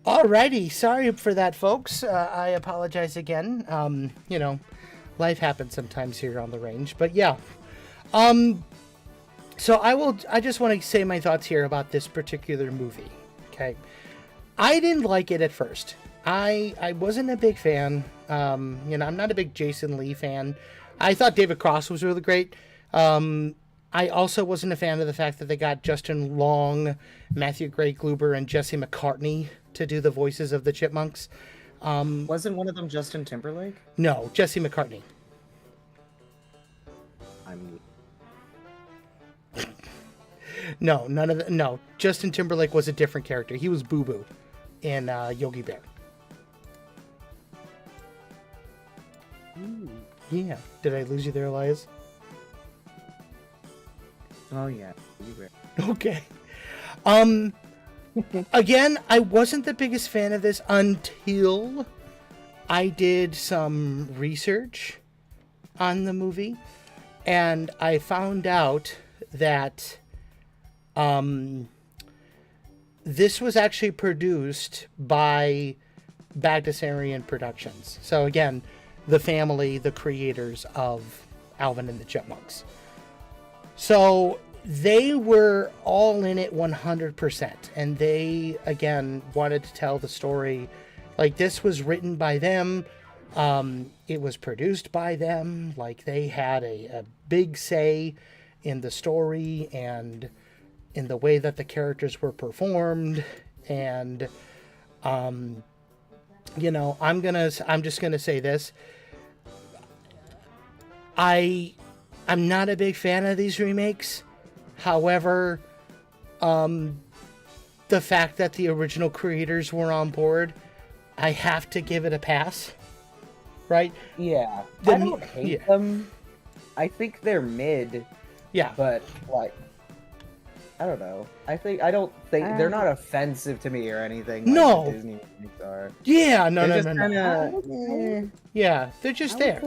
Alrighty, sorry for that, folks. I apologize again. Life happens sometimes here on the range, but yeah. So I just want to say my thoughts here about this particular movie. Okay. I didn't like it at first. I wasn't a big fan. I'm not a big Jason Lee fan. I thought David Cross was really great. I also wasn't a fan of the fact that they got Justin Long, Matthew Gray Gruber, and Jesse McCartney to do the voices of the Chipmunks. Wasn't one of them Justin Timberlake? No, Jesse McCartney. No, none of the, no. Justin Timberlake was a different character. He was Boo Boo in Yogi Bear. Mm. Yeah. Did I lose you there, Elias? Oh yeah. Okay. Again, I wasn't the biggest fan of this until I did some research on the movie, and I found out that this was actually produced by Bagdasarian Productions. So again, the family, the creators of Alvin and the Chipmunks. So they were all in it 100%, and they again wanted to tell the story. Like, this was written by them, it was produced by them. Like, they had a big say in the story and in the way that the characters were performed. And I'm just gonna say this. I'm not a big fan of these remakes. However, the fact that the original creators were on board, I have to give it a pass. Right? Yeah. The- I don't hate them. I think they're mid, Yeah. but like, I don't know. I don't think they're not offensive to me or anything. Like No. the Disney remakes are. Yeah, no. Kinda, Yeah, they're just there.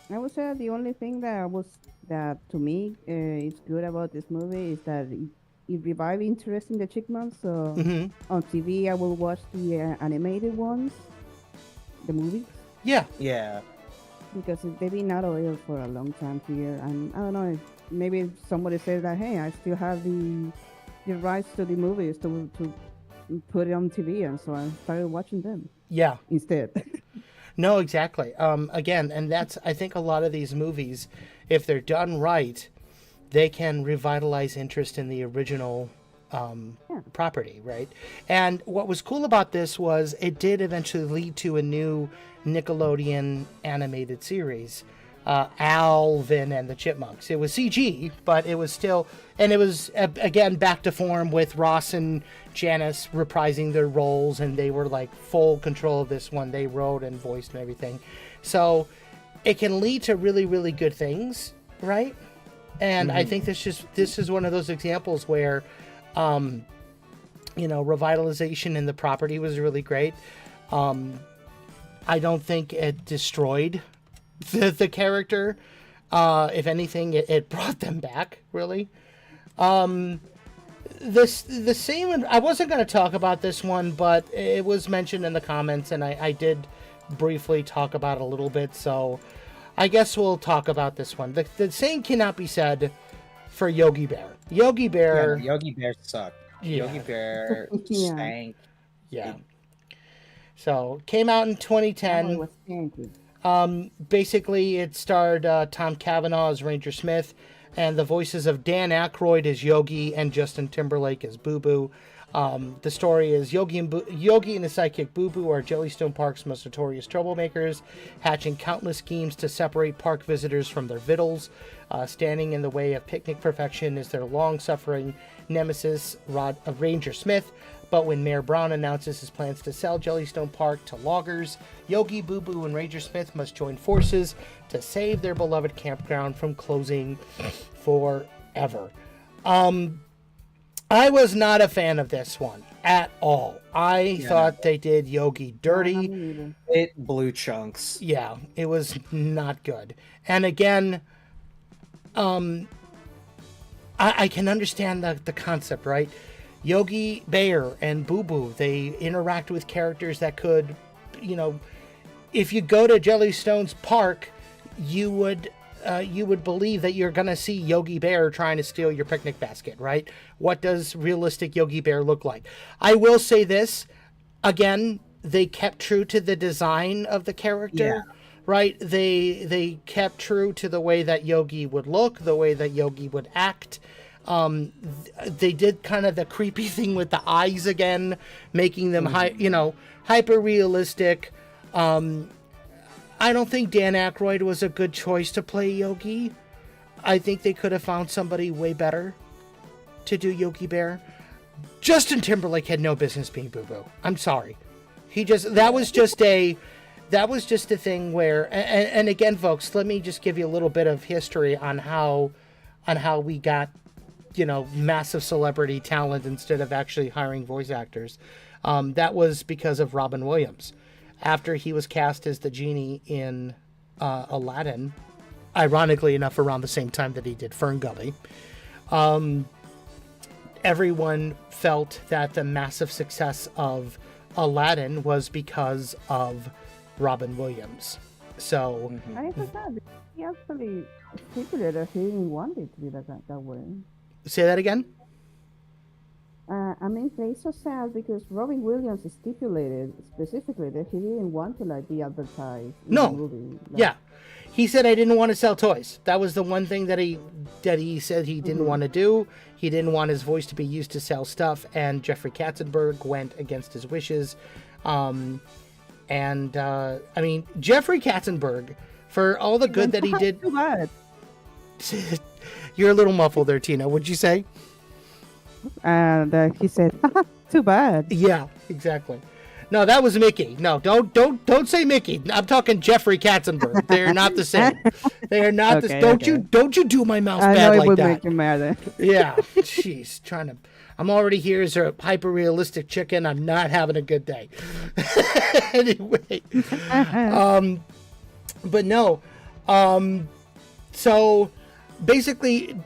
I would say the only thing that to me is good about this movie is that it revived interest in the Chipmunks. So Hmm. on TV, I will watch the animated ones, the movies, Yeah. yeah. because they've been out of it for a long time here. And I don't know, if maybe somebody says that, hey, I still have the rights to the movies to put it on TV, and so I started watching them Yeah. instead. No, exactly. Again, and that's, I think a lot of these movies, if they're done right, they can revitalize interest in the original property, right? And what was cool about this was it did eventually lead to a new Nickelodeon animated series, Alvin and the Chipmunks. It was CG, but it was still, and it was again back to form with Ross and Janice reprising their roles, and they were like full control of this one. They wrote and voiced and everything, so it can lead to really, really good things, right? And I think this is one of those examples where, revitalization in the property was really great. I don't think it destroyed the character. If anything, it brought them back, really. I wasn't going to talk about this one, but it was mentioned in the comments, and I did briefly talk about it a little bit, so I guess we'll talk about this one. The same cannot be said for Yogi Bear. Yogi Bear... Yeah, Yogi Bear sucked. Yeah. Yogi Bear Yeah. stank. Yeah. So, came out in 2010. It was stanky. Basically, it starred Tom Cavanaugh as Ranger Smith, and the voices of Dan Aykroyd as Yogi and Justin Timberlake as Boo Boo. The story is Yogi and his sidekick Boo Boo are Jellystone Park's most notorious troublemakers, hatching countless schemes to separate park visitors from their victuals. Standing in the way of picnic perfection is their long-suffering nemesis, Ranger Smith. But when Mayor Brown announces his plans to sell Jellystone Park to loggers, Yogi, Boo Boo, and Ranger Smith must join forces to save their beloved campground from closing forever. I was not a fan of this one at all. I thought they did Yogi dirty. It blew chunks. Yeah, it was not good. And again, I can understand the concept, right? Yogi Bear and Boo Boo, they interact with characters that could, if you go to Jellystone's park, you would believe that you're going to see Yogi Bear trying to steal your picnic basket, right? What does realistic Yogi Bear look like? I will say this, again, they kept true to the design of the character, right? They kept true to the way that Yogi would look, the way that Yogi would act. They did kind of the creepy thing with the eyes again, making them hyper realistic. I don't think Dan Aykroyd was a good choice to play Yogi. I think they could have found somebody way better to do Yogi Bear. Justin Timberlake had no business being Boo Boo. I'm sorry. That was just a thing where, and again, folks, let me just give you a little bit of history on how we got, massive celebrity talent instead of actually hiring voice actors. That was because of Robin Williams. After he was cast as the genie in Aladdin, ironically enough, around the same time that he did Ferngully, everyone felt that the massive success of Aladdin was because of Robin Williams. So I forgot. He actually stipulated that he didn't want it to be that way. Say that again? It's so sad because Robin Williams stipulated specifically that he didn't want to be advertised in the movie. Yeah. He said, I didn't want to sell toys. That was the one thing that he said he didn't want to do. He didn't want his voice to be used to sell stuff, and Jeffrey Katzenberg went against his wishes. Jeffrey Katzenberg, for all the good that he did... Too bad. You're a little muffled there, Tina. What'd you say? And he said, too bad. Yeah, exactly. No, that was Mickey. No, don't say Mickey. I'm talking Jeffrey Katzenberg. They're not the same. They are not the same. Don't you do my mouth bad like that. I know it would make you mad. Yeah, jeez, I'm already here as a hyper realistic chicken. I'm not having a good day. Anyway, but no, so basically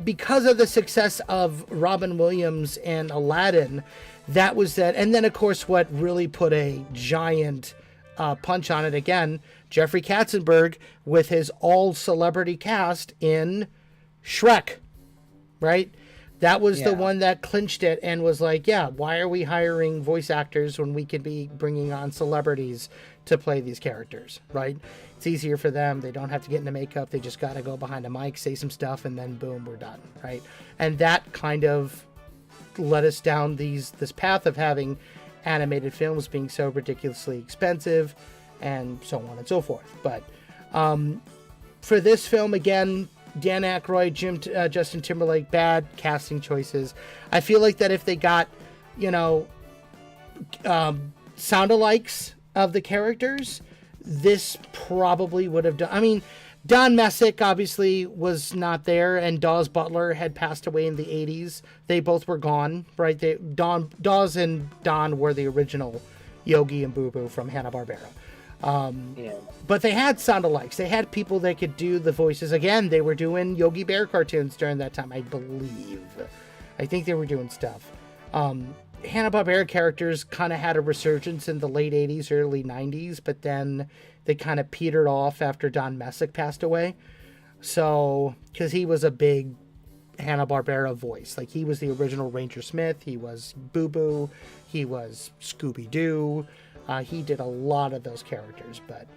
because of the success of Robin Williams and Aladdin, that was that. And then, of course, what really put a giant punch on it again, Jeffrey Katzenberg with his all-celebrity cast in Shrek, right? That was the one that clinched it and was like, why are we hiring voice actors when we could be bringing on celebrities to play these characters, right? It's easier for them. They don't have to get into makeup. They just got to go behind a mic, say some stuff, and then boom, we're done, right? And that kind of led us down this path of having animated films being so ridiculously expensive and so on and so forth. But for this film, again, Dan Aykroyd, Justin Timberlake, bad casting choices. I feel like that if they got, sound-alikes of the characters, this probably would have done. Don Messick obviously was not there, and Dawes Butler had passed away in the 80s. They both were gone, right? Dawes and Don were the original Yogi and Boo Boo from Hanna-Barbera. But they had sound-alikes. They had people that could do the voices. Again, they were doing Yogi Bear cartoons during that time, I believe. I think they were doing stuff. Hanna-Barbera characters kind of had a resurgence in the late 80s, early 90s, but then they kind of petered off after Don Messick passed away. So, because he was a big Hanna-Barbera voice. Like, he was the original Ranger Smith. He was Boo Boo. He was Scooby-Doo. He did a lot of those characters, but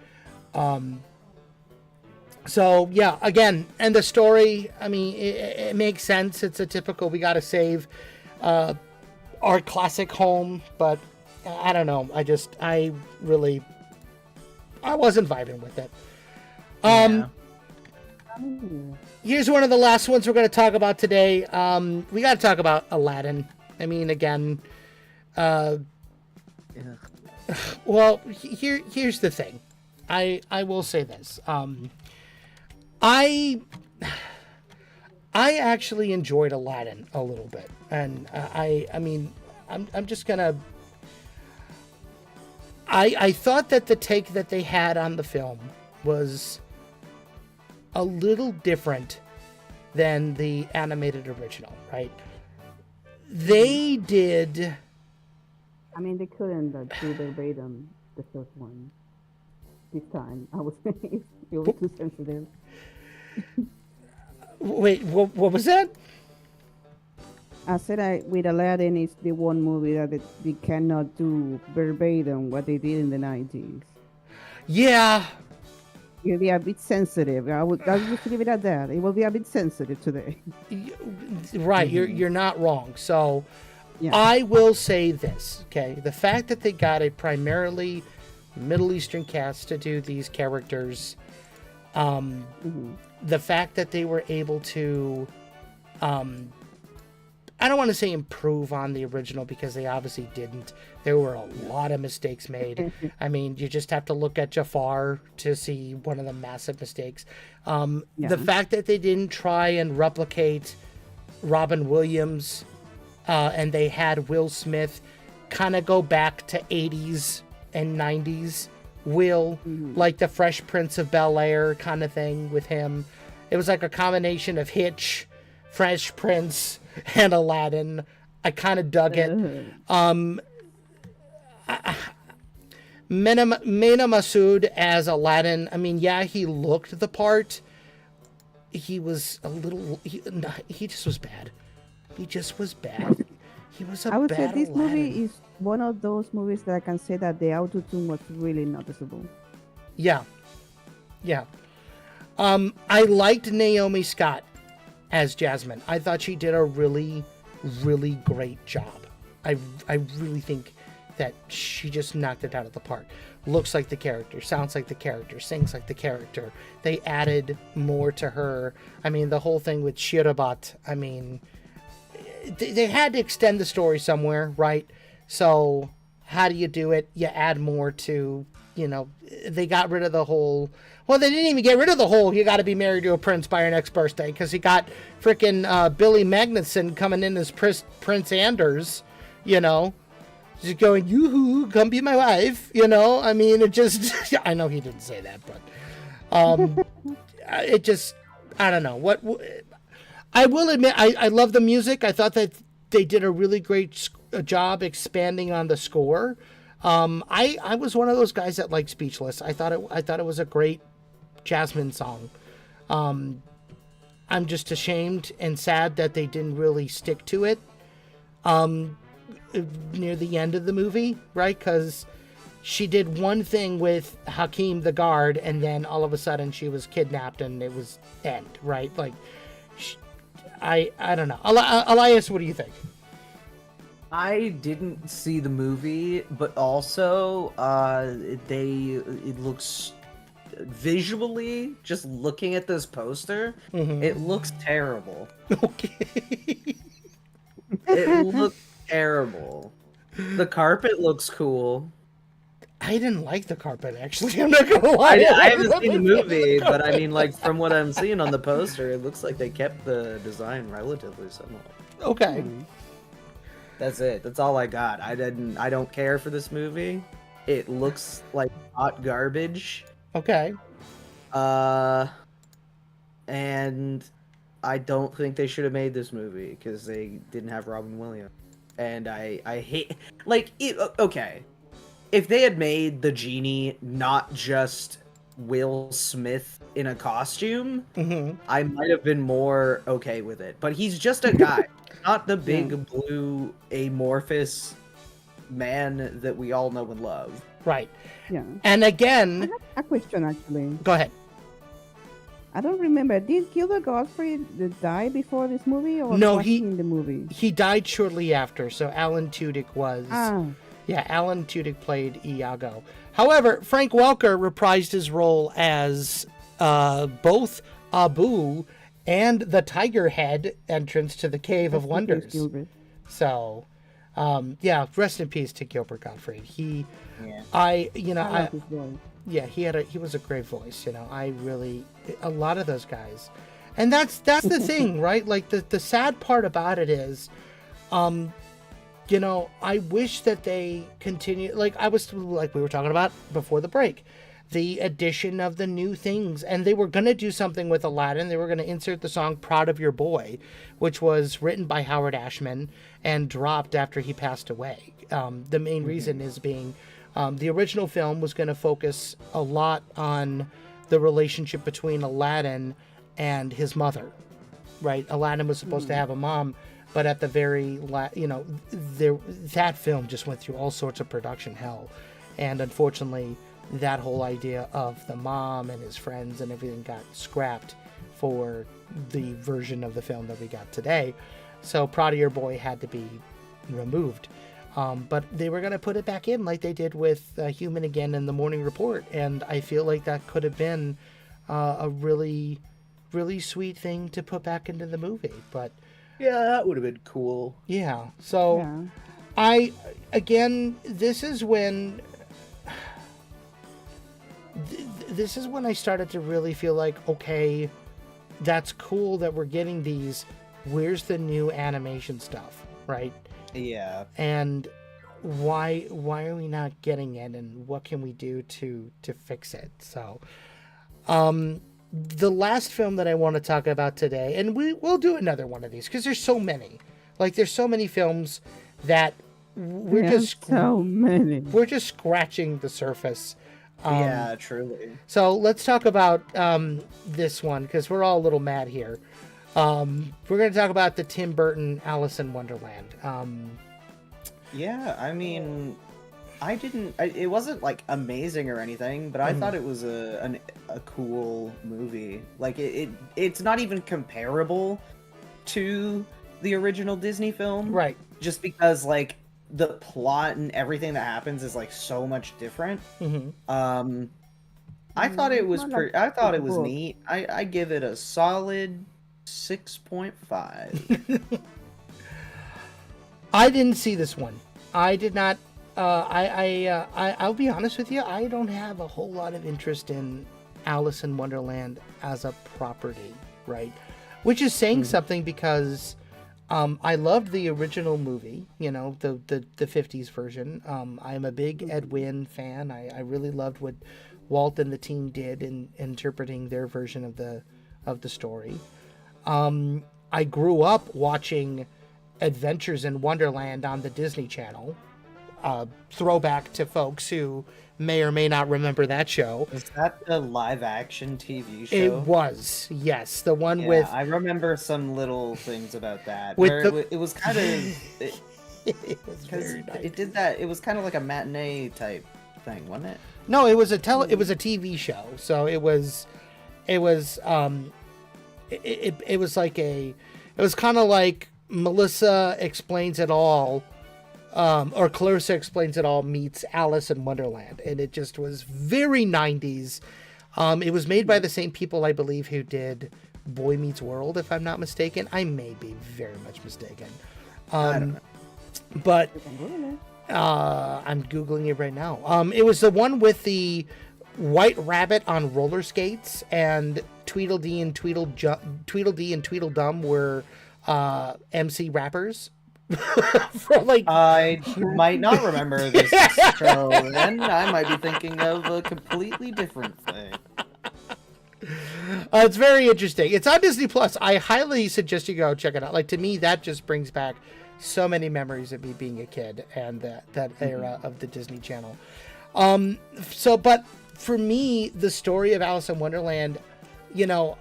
so yeah, again, and the story, it makes sense. It's a typical, we got to save our classic home, but I don't know. I wasn't vibing with it. Here's one of the last ones we're going to talk about today. We got to talk about Aladdin. Again, well, here's the thing. I will say this. I actually enjoyed Aladdin a little bit, and I'm just gonna. I thought that the take that they had on the film was a little different than the animated original, right? they did. I mean, they couldn't do verbatim the first one. This time, I was saying it was too sensitive. Wait, what was that? I said with Aladdin, it's the one movie that they cannot do verbatim what they did in the 90s. Yeah. It'll be a bit sensitive. I'll just leave it at that. It will be a bit sensitive today. Right, you're not wrong. So Yeah. I will say this, okay? The fact that they got a primarily Middle Eastern cast to do these characters, the fact that they were able to, I don't want to say improve on the original because they obviously didn't. There were a lot of mistakes made. I mean, you just have to look at Jafar to see one of the massive mistakes. The fact that they didn't try and replicate Robin Williams, and they had Will Smith kind of go back to 80s and 90s Will, like the Fresh Prince of Bel-Air kind of thing with him. It was like a combination of Hitch, Fresh Prince, and Aladdin. I kind of dug it. Mena Massoud as Aladdin. I mean, yeah, he looked the part. He was a little. He just was bad. He just was bad. He was a I would bad say this Aladdin. movie is one of those movies that I can say that the auto-tune was really noticeable. Yeah. Yeah. I liked Naomi Scott as Jasmine. I thought she did a really, really great job. I really think that she just knocked it out of the park. Looks like the character, sounds like the character, sings like the character. They added more to her. I mean, the whole thing with Shirabat, I mean, they had to extend the story somewhere, right? So how do you do it? You add more to, they got rid of the whole... Well, they didn't even get rid of the whole you got to be married to a prince by your next birthday, because you got freaking Billy Magnuson coming in as Prince Anders, just going, yoo-hoo, come be my wife, I mean, it just... I know he didn't say that, but it just... I don't know. What I will admit, I love the music. I thought that they did a really great job expanding on the score. I was one of those guys that liked Speechless. I thought it was a great Jasmine song. I'm just ashamed and sad that they didn't really stick to it near the end of the movie, right? Because she did one thing with Hakeem the guard, and then all of a sudden she was kidnapped and it was end, right? Like, I don't know. Elias, what do you think? I didn't see the movie, but also it looks visually, just looking at this poster, it looks terrible. Okay. It looks terrible. The carpet looks cool. I didn't like the carpet, actually. I'm not gonna lie. I haven't seen the movie, but I mean, like, from what I'm seeing on the poster, it looks like they kept the design relatively similar. Okay. That's it. That's all I got. I don't care for this movie. It looks like hot garbage. Okay. And I don't think they should have made this movie because they didn't have Robin Williams. And I hate, okay. If they had made the genie not just Will Smith in a costume, I might have been more okay with it. But he's just a guy, not the big blue amorphous man that we all know and love. Right. Yeah. And I again... have a question, actually. Go ahead. I don't remember. Did Gilbert Gottfried die before this movie, or No, was he in the movie? He died shortly after, so Alan Tudyk was... Ah. Yeah, Alan Tudyk played Iago. However, Frank Welker reprised his role as both Abu and the Tiger Head entrance to the Cave of Wonders. So, rest in peace to Gilbert Gottfried. He was a great voice. I really, a lot of those guys, and that's the thing, right? Like the sad part about it is, I wish that they continue, like we were talking about before the break, the addition of the new things. And they were going to do something with Aladdin. They were going to insert the song Proud of Your Boy, which was written by Howard Ashman and dropped after he passed away. The main reason is being the original film was going to focus a lot on the relationship between Aladdin and his mother, right? Aladdin was supposed to have a mom, but at the very that film just went through all sorts of production hell. And unfortunately, that whole idea of the mom and his friends and everything got scrapped for the version of the film that we got today. So Proud of Your Boy had to be removed. But they were going to put it back in like they did with Human Again and The Morning Report. And I feel like that could have been a really, really sweet thing to put back into the movie. But Yeah, that would have been cool. yeah, so this is when this is when I started to really feel like, okay, that's cool that we're getting these. Where's the new animation stuff, right? Yeah. And why are we not getting it, and what can we do to fix it? So the last film that I want to talk about today, and we'll do another one of these because there's so many. Like, there's so many films that we're just scratching the surface. Yeah, truly. So let's talk about this one because we're all a little mad here. We're going to talk about the Tim Burton Alice in Wonderland. Yeah, I mean, it wasn't like amazing or anything, but I thought it was a cool movie. Like it's not even comparable to the original Disney film, Right. Just because like the plot and everything that happens is like so much different. I thought it was I thought it was neat. I give it a solid 6.5. I didn't see this one. I did not. I'll be honest with you. I don't have a whole lot of interest in Alice in Wonderland as a property, right? Which is saying something because I loved the original movie. You know, the 50s version. I'm a big Ed Wynn fan. I really loved what Walt and the team did in interpreting their version of the story. I grew up watching Adventures in Wonderland on the Disney Channel. Throwback to folks who may or may not remember that show. Is that the live action TV show? It was, yes. The one with... I remember some little things about that. With where it was kind of... It was very nice. It did that. It was kind of like a matinee type thing, wasn't it? No, it was a TV show. So it was kind of like Melissa Explains It All, or Clarissa Explains It All meets Alice in Wonderland, and it just was very 90s. It was made by the same people, I believe, who did Boy Meets World, if I'm not mistaken. I may be very much mistaken. I don't know. But I'm Googling it right now. It was the one with the White Rabbit on roller skates, and Tweedledee and Tweedledum were MC rappers. I might not remember this show, then I might be thinking of a completely different thing. It's very interesting. It's on Disney Plus. I highly suggest you go check it out. Like, to me, that just brings back so many memories of me being a kid and that era of the Disney Channel. But for me, the story of Alice in Wonderland, you know,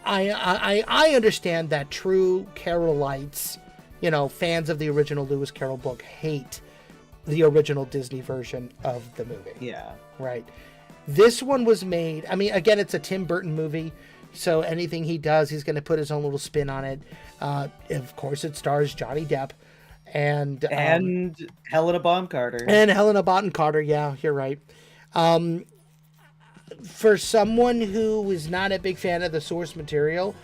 I understand that true Carolites, you know, fans of the original Lewis Carroll book hate the original Disney version of the movie. Yeah. Right. This one was made, I mean, again, it's a Tim Burton movie, so anything he does, he's going to put his own little spin on it. Of course, it stars Johnny Depp and Helena Bonham Carter. And Helena Bonham Carter, yeah, you're right. For someone who is not a big fan of the source material,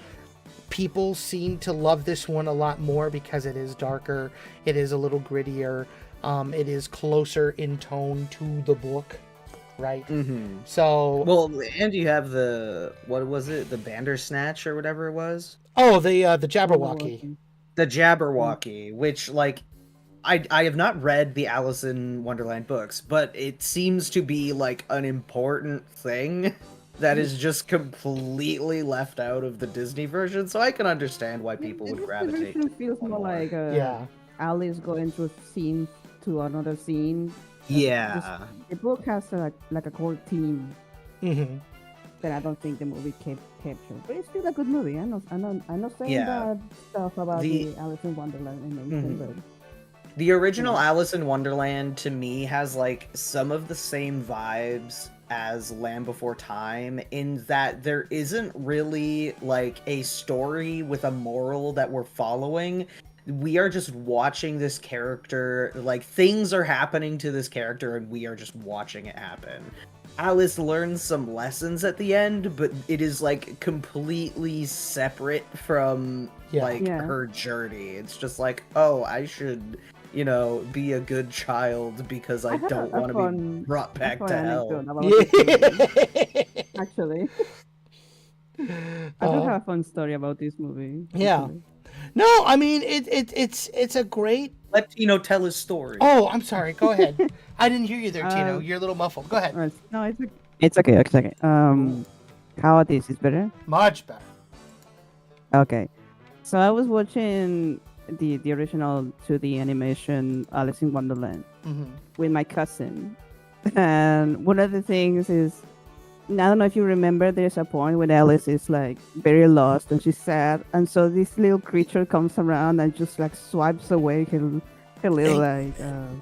people seem to love this one a lot more because it is darker, it is a little grittier, it is closer in tone to the book, right? So, well, and you have what was it, the Bandersnatch or whatever it was? Oh, the Jabberwocky. The Jabberwocky, which, like, I have not read the Alice in Wonderland books, but it seems to be like an important thing that is just completely left out of the Disney version. So I can understand why people would gravitate. It feels more like Yeah. Alice going through scene to another scene. Yeah. The book has like a core theme Mm-hmm. that I don't think the movie captured. But it's still a good movie. I'm not saying Yeah. bad stuff about The- the Alice in Wonderland animation, Mhm. but The original Alice in Wonderland to me has like some of the same vibes as Land Before Time in that there isn't really like a story with a moral that we're following. We are just watching this character, like things are happening to this character and we are just watching it happen. Alice learns some lessons at the end, but it is like completely separate from Yeah. like Yeah. her journey. It's just like, oh, I should, be a good child because I had don't a want to be fun- brought back fun to hell. anecdote about this movie, Yeah. actually. I do have a fun story about this movie. Yeah. actually. No, I mean it's a great. Let Tino tell his story. Oh, I'm sorry. Go ahead. I didn't hear you there, Tino. Um, You're a little muffled. Go ahead. Right. No, it's okay. It's okay. It's okay. How this is better? Much better. Okay. So I was watching the original 2D animation Alice in Wonderland Mm-hmm. with my cousin, and one of the things is, I don't know if you remember, there's a point when Alice is like very lost and she's sad, and so this little creature comes around and just like swipes away her little like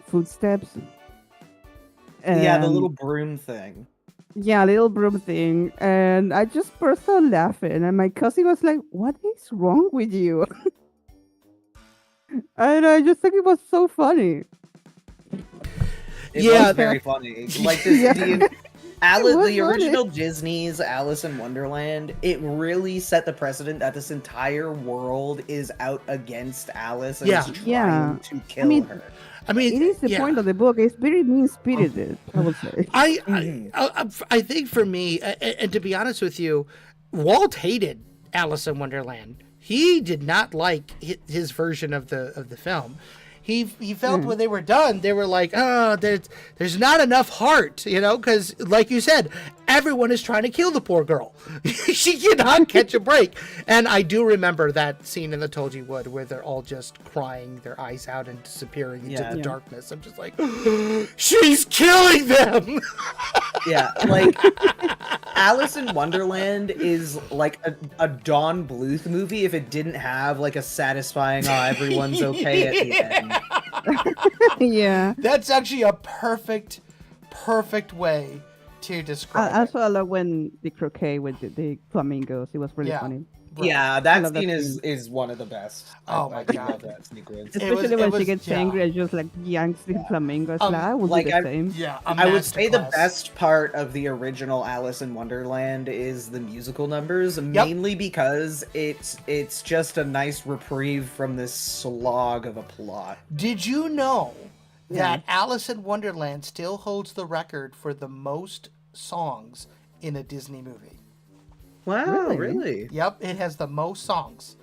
footsteps. Yeah, the And- little broom thing. Yeah, little broom thing, and I just burst out laughing, and my cousin was like, "What is wrong with you?" And I just think it was so funny. It Yeah, was very funny. Like this, Yeah. Alice, It was the funny. original Disney's Alice in Wonderland, it really set the precedent that this entire world is out against Alice and Yeah. is trying Yeah. to kill mean, her. I mean, It is the yeah. point of the book. It's very mean-spirited, I would say. I think for me, and to be honest with you, Walt hated Alice in Wonderland. He did not like his version of the film. He felt when they were done, they were like, oh, there's not enough heart, because like you said, everyone is trying to kill the poor girl. She cannot catch a break. And I do remember that scene in The Told You Would where they're all just crying their eyes out and disappearing into Yeah. the Yeah. darkness. I'm just like, she's killing them. Yeah, like Alice in Wonderland is like a Don Bluth movie if it didn't have like a satisfying, oh, everyone's okay at the end. Yeah. That's actually a perfect way to describe I it. also love when the croquet with the flamingos. It was really Yeah. funny. Right. Yeah, I that love that scene scene. is one of the best. Oh my do God. love that sequence. It was- Especially when it she was- gets yeah. angry and just like yanks the flamingos. Like, I would like, do the same. Yeah, I would say the best part of the original Alice in Wonderland is the musical numbers, mainly because it's just a nice reprieve from this slog of a plot. Did you know that Alice in Wonderland still holds the record for the most songs in a Disney movie? Wow, Really? really? Yep, it has the most songs,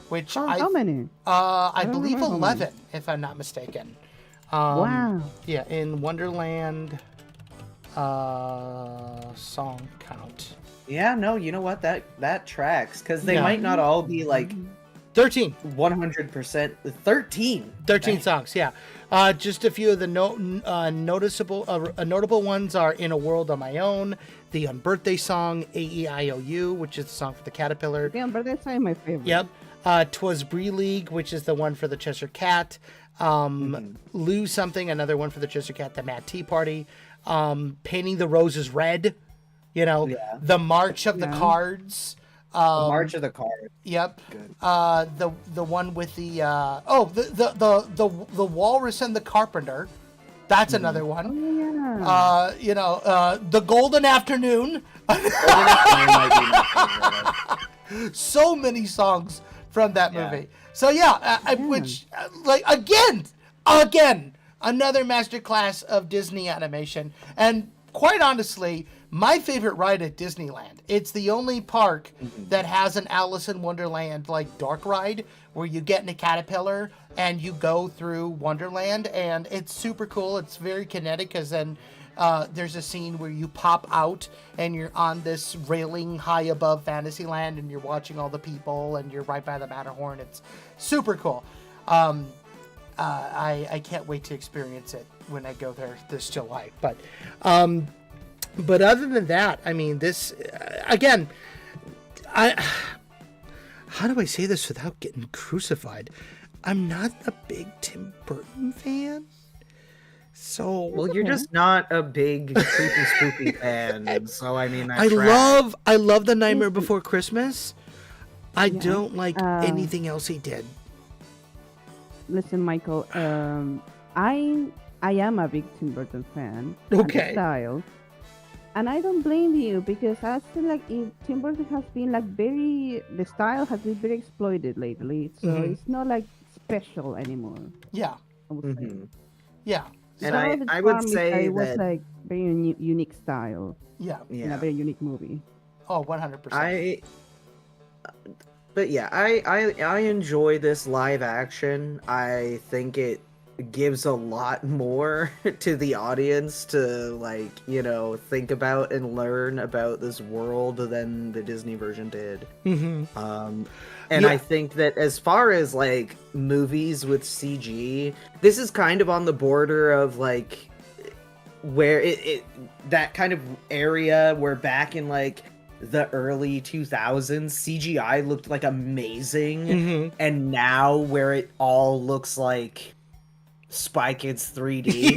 which How many? I don't believe remember how many. 11, if I'm not mistaken. Wow. Yeah, in Wonderland song count. Yeah, no, you know what? That tracks because they Yeah. might not all be like 13. 100%. 13. 13 Dang. songs, yeah. Just a few of the notable ones are In a World on My Own, the Unbirthday song, A-E-I-O-U, which is the song for the caterpillar. Damn, but that's not my favorite. Yep. 'Twas Bree League, which is the one for the Cheshire Cat. Lose Something, another one for the Cheshire Cat, the Mad Tea Party. Painting the Roses Red, Yeah. the March of the Yeah. Cards. March of the Cards. Yep. Good. The one with the the Walrus and the Carpenter. That's another one. Yeah. The Golden Afternoon. Golden Afternoon might be my favorite. So many songs from that Yeah. movie. So which like again, another masterclass of Disney animation. And quite honestly, my favorite ride at Disneyland. It's the only park that has an Alice in Wonderland like dark ride where you get in a caterpillar and you go through Wonderland, and it's super cool. It's very kinetic because then there's a scene where you pop out and you're on this railing high above Fantasyland and you're watching all the people and you're right by the Matterhorn. It's super cool. I can't wait to experience it when I go there this July. But other than that, I mean, this again, how do I say this without getting crucified? I'm not a big Tim Burton fan. So Well, you're just not a big creepy spooky fan. So I mean, I love The Nightmare Before Christmas. I don't like anything else he did. Listen, Michael. I am a big Tim Burton fan. Okay. Of the style, and I don't blame you because I feel like Tim Burton has been like the style has been very exploited lately. So it's not like special anymore. Yeah. I would say. Yeah. And Some of its I would charm is say that it was that like very unique style Yeah. in a yeah, very unique movie. Oh, 100%. but yeah, I enjoy this live action. I think it gives a lot more to the audience to like, think about and learn about this world than the Disney version did. And Yeah. I think that as far as like movies with CG, this is kind of on the border of like where it that kind of area where back in like the early 2000s CGI looked like amazing, and now where it all looks like Spy Kids 3D.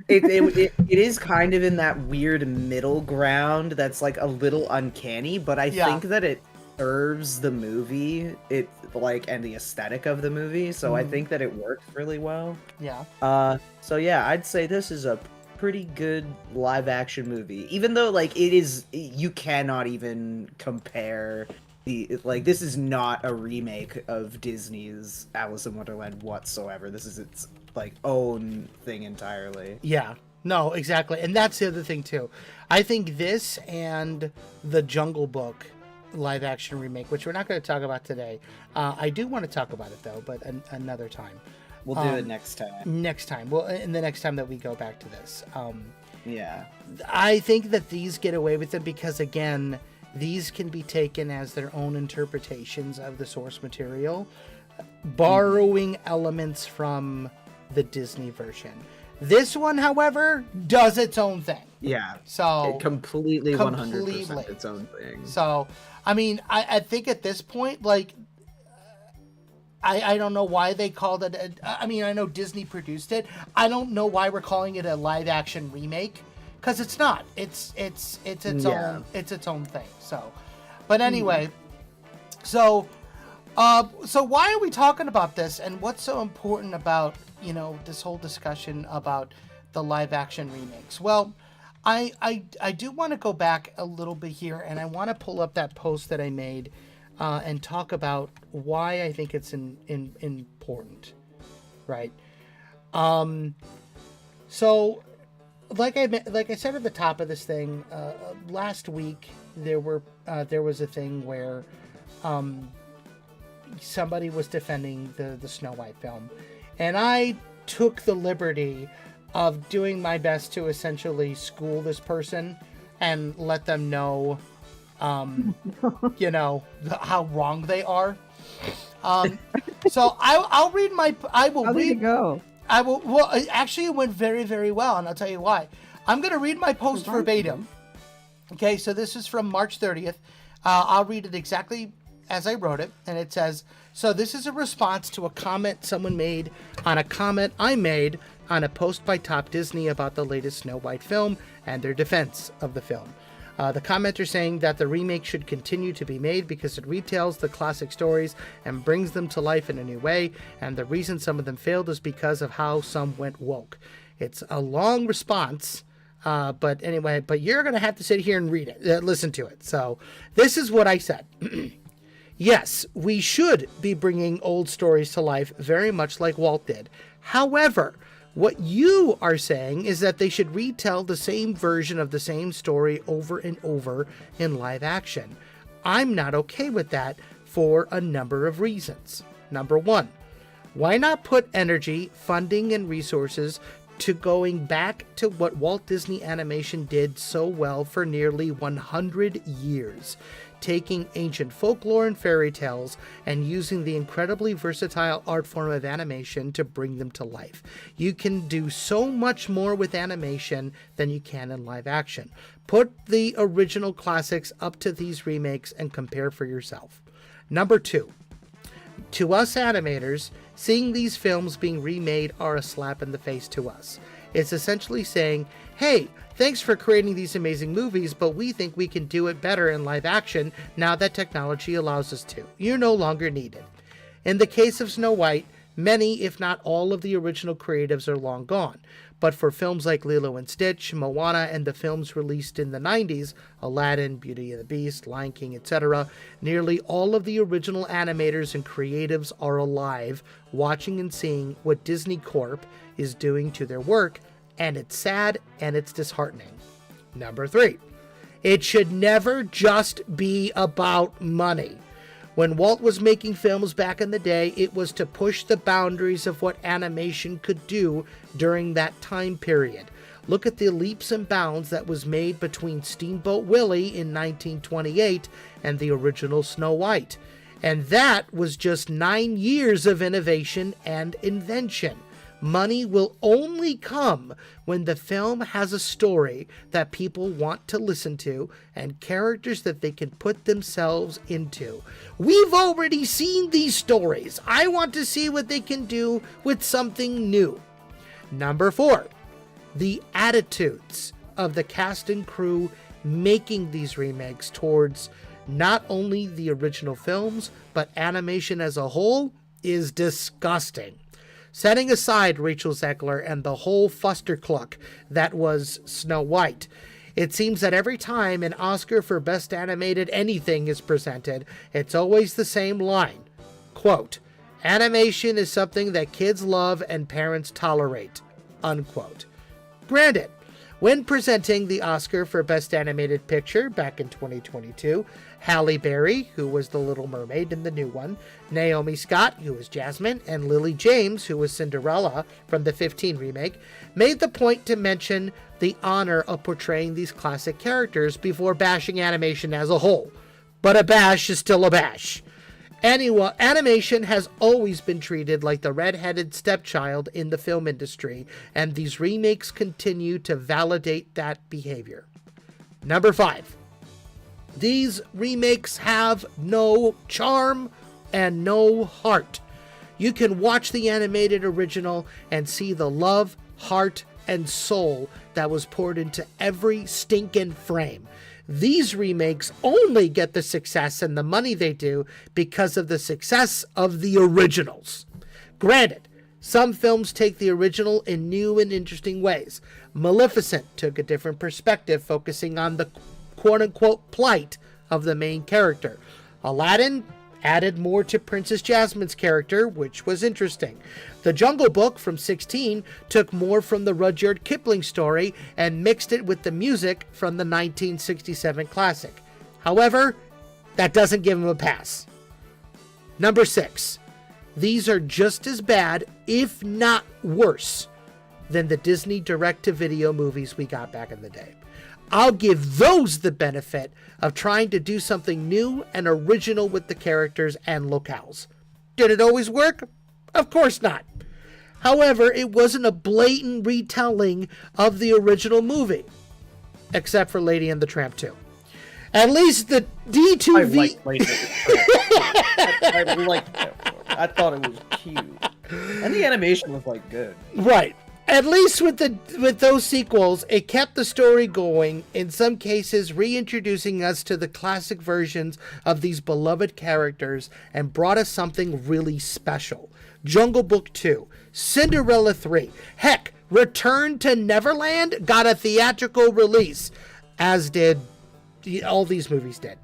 It is kind of in that weird middle ground that's like a little uncanny, but I think that it serves the movie, and the aesthetic of the movie, so I think that it works really well. Yeah. So yeah, I'd say this is a pretty good live action movie, even though like you cannot even compare this is not a remake of Disney's Alice in Wonderland whatsoever. This is its like own thing entirely. Yeah. No, exactly. And that's the other thing too. I think this and the Jungle Book live action remake, which we're not going to talk about today. I do want to talk about it though, but another time. We'll do it next time. Well, in the next time that we go back to this. Yeah. I think that these get away with it because, again, these can be taken as their own interpretations of the source material, borrowing elements from the Disney version. This one, however, does its own thing. Yeah. So it completely 100% its own thing. So, I mean, I think at this point, like, I don't know why they called it. I mean, I know Disney produced it. I don't know why we're calling it a live action remake, because it's not. It's its own thing. So, but anyway, so why are we talking about this, and what's so important about this whole discussion about the live action remakes? Well, I do want to go back a little bit here, and I want to pull up that post that I made. And talk about why I think it's important, right? So, like I said at the top of this thing, last week there was a thing where somebody was defending the Snow White film, and I took the liberty of doing my best to essentially school this person and let them know. How wrong they are. So I'll read my. I will How read. did it go? I will. Well, actually, it went very, very well, and I'll tell you why. I'm going to read my post verbatim. Okay, so this is from March 30th. I'll read it exactly as I wrote it, and it says, "So this is a response to a comment someone made on a comment I made on a post by Top Disney about the latest Snow White film and their defense of the film." The commenter saying that the remake should continue to be made because it retells the classic stories and brings them to life in a new way, and the reason some of them failed is because of how some went woke. It's a long response, but anyway, but you're going to have to sit here and read it, listen to it. So this is what I said. Yes, we should be bringing old stories to life very much like Walt did. However, What you are saying is that they should retell the same version of the same story over and over in live action. I'm not okay with that for a number of reasons. Number one, why not put energy, funding, and resources to going back to what Walt Disney Animation did so well for nearly 100 years, taking ancient folklore and fairy tales and using the incredibly versatile art form of animation to bring them to life. You can do so much more with animation than you can in live action. Put the original classics up to these remakes and compare for yourself. Number two, to us animators, seeing these films being remade are a slap in the face to us. It's essentially saying, hey, thanks for creating these amazing movies, but we think we can do it better in live action now that technology allows us to. You're no longer needed. In the case of Snow White, many, if not all, of the original creatives are long gone. But for films like Lilo and Stitch, Moana, and the films released in the 90s, Aladdin, Beauty and the Beast, Lion King, etc., nearly all of the original animators and creatives are alive, watching and seeing what Disney Corp is doing to their work, and it's sad and it's disheartening. Number three, it should never just be about money. When Walt was making films back in the day, it was to push the boundaries of what animation could do during that time period. Look at the leaps and bounds that was made between Steamboat Willie in 1928 and the original Snow White. And that was just 9 years of innovation and invention. Money will only come when the film has a story that people want to listen to and characters that they can put themselves into. We've already seen these stories. I want to see what they can do with something new. Number four, the attitudes of the cast and crew making these remakes towards not only the original films, but animation as a whole is disgusting. Setting aside Rachel Zegler and the whole fustercluck that was Snow White, it seems that every time an Oscar for Best Animated Anything is presented, it's always the same line. Quote, "Animation is something that kids love and parents tolerate." Unquote. Granted, when presenting the Oscar for Best Animated Picture back in 2022, Halle Berry, who was the Little Mermaid in the new one, Naomi Scott, who was Jasmine, and Lily James, who was Cinderella from the 15 remake, made the point to mention the honor of portraying these classic characters before bashing animation as a whole. But a bash is still a bash. Anyway, animation has always been treated like the red-headed stepchild in the film industry, and these remakes continue to validate that behavior. Number five, these remakes have no charm and no heart. You can watch the animated original and see the love, heart, and soul that was poured into every stinking frame. These remakes only get the success and the money they do because of the success of the originals. Granted, some films take the original in new and interesting ways. Maleficent took a different perspective, focusing on the quote-unquote plight of the main character. Aladdin added more to Princess Jasmine's character, which was interesting. The Jungle Book from 16 took more from the Rudyard Kipling story and mixed it with the music from the 1967 classic. However, that doesn't give him a pass. Number six, these are just as bad, if not worse, than the Disney direct-to-video movies we got back in the day. I'll give those the benefit of trying to do something new and original with the characters and locales. Did it always work? Of course not. However, it wasn't a blatant retelling of the original movie, except for Lady and the Tramp 2. At least the D2V... I liked Lady and the Tramp. I liked that. I thought it was cute. And the animation was, like, good. Right. At least with those sequels, it kept the story going, in some cases reintroducing us to the classic versions of these beloved characters, and brought us something really special. Jungle Book 2, Cinderella 3, heck, Return to Neverland got a theatrical release, as did all these movies did.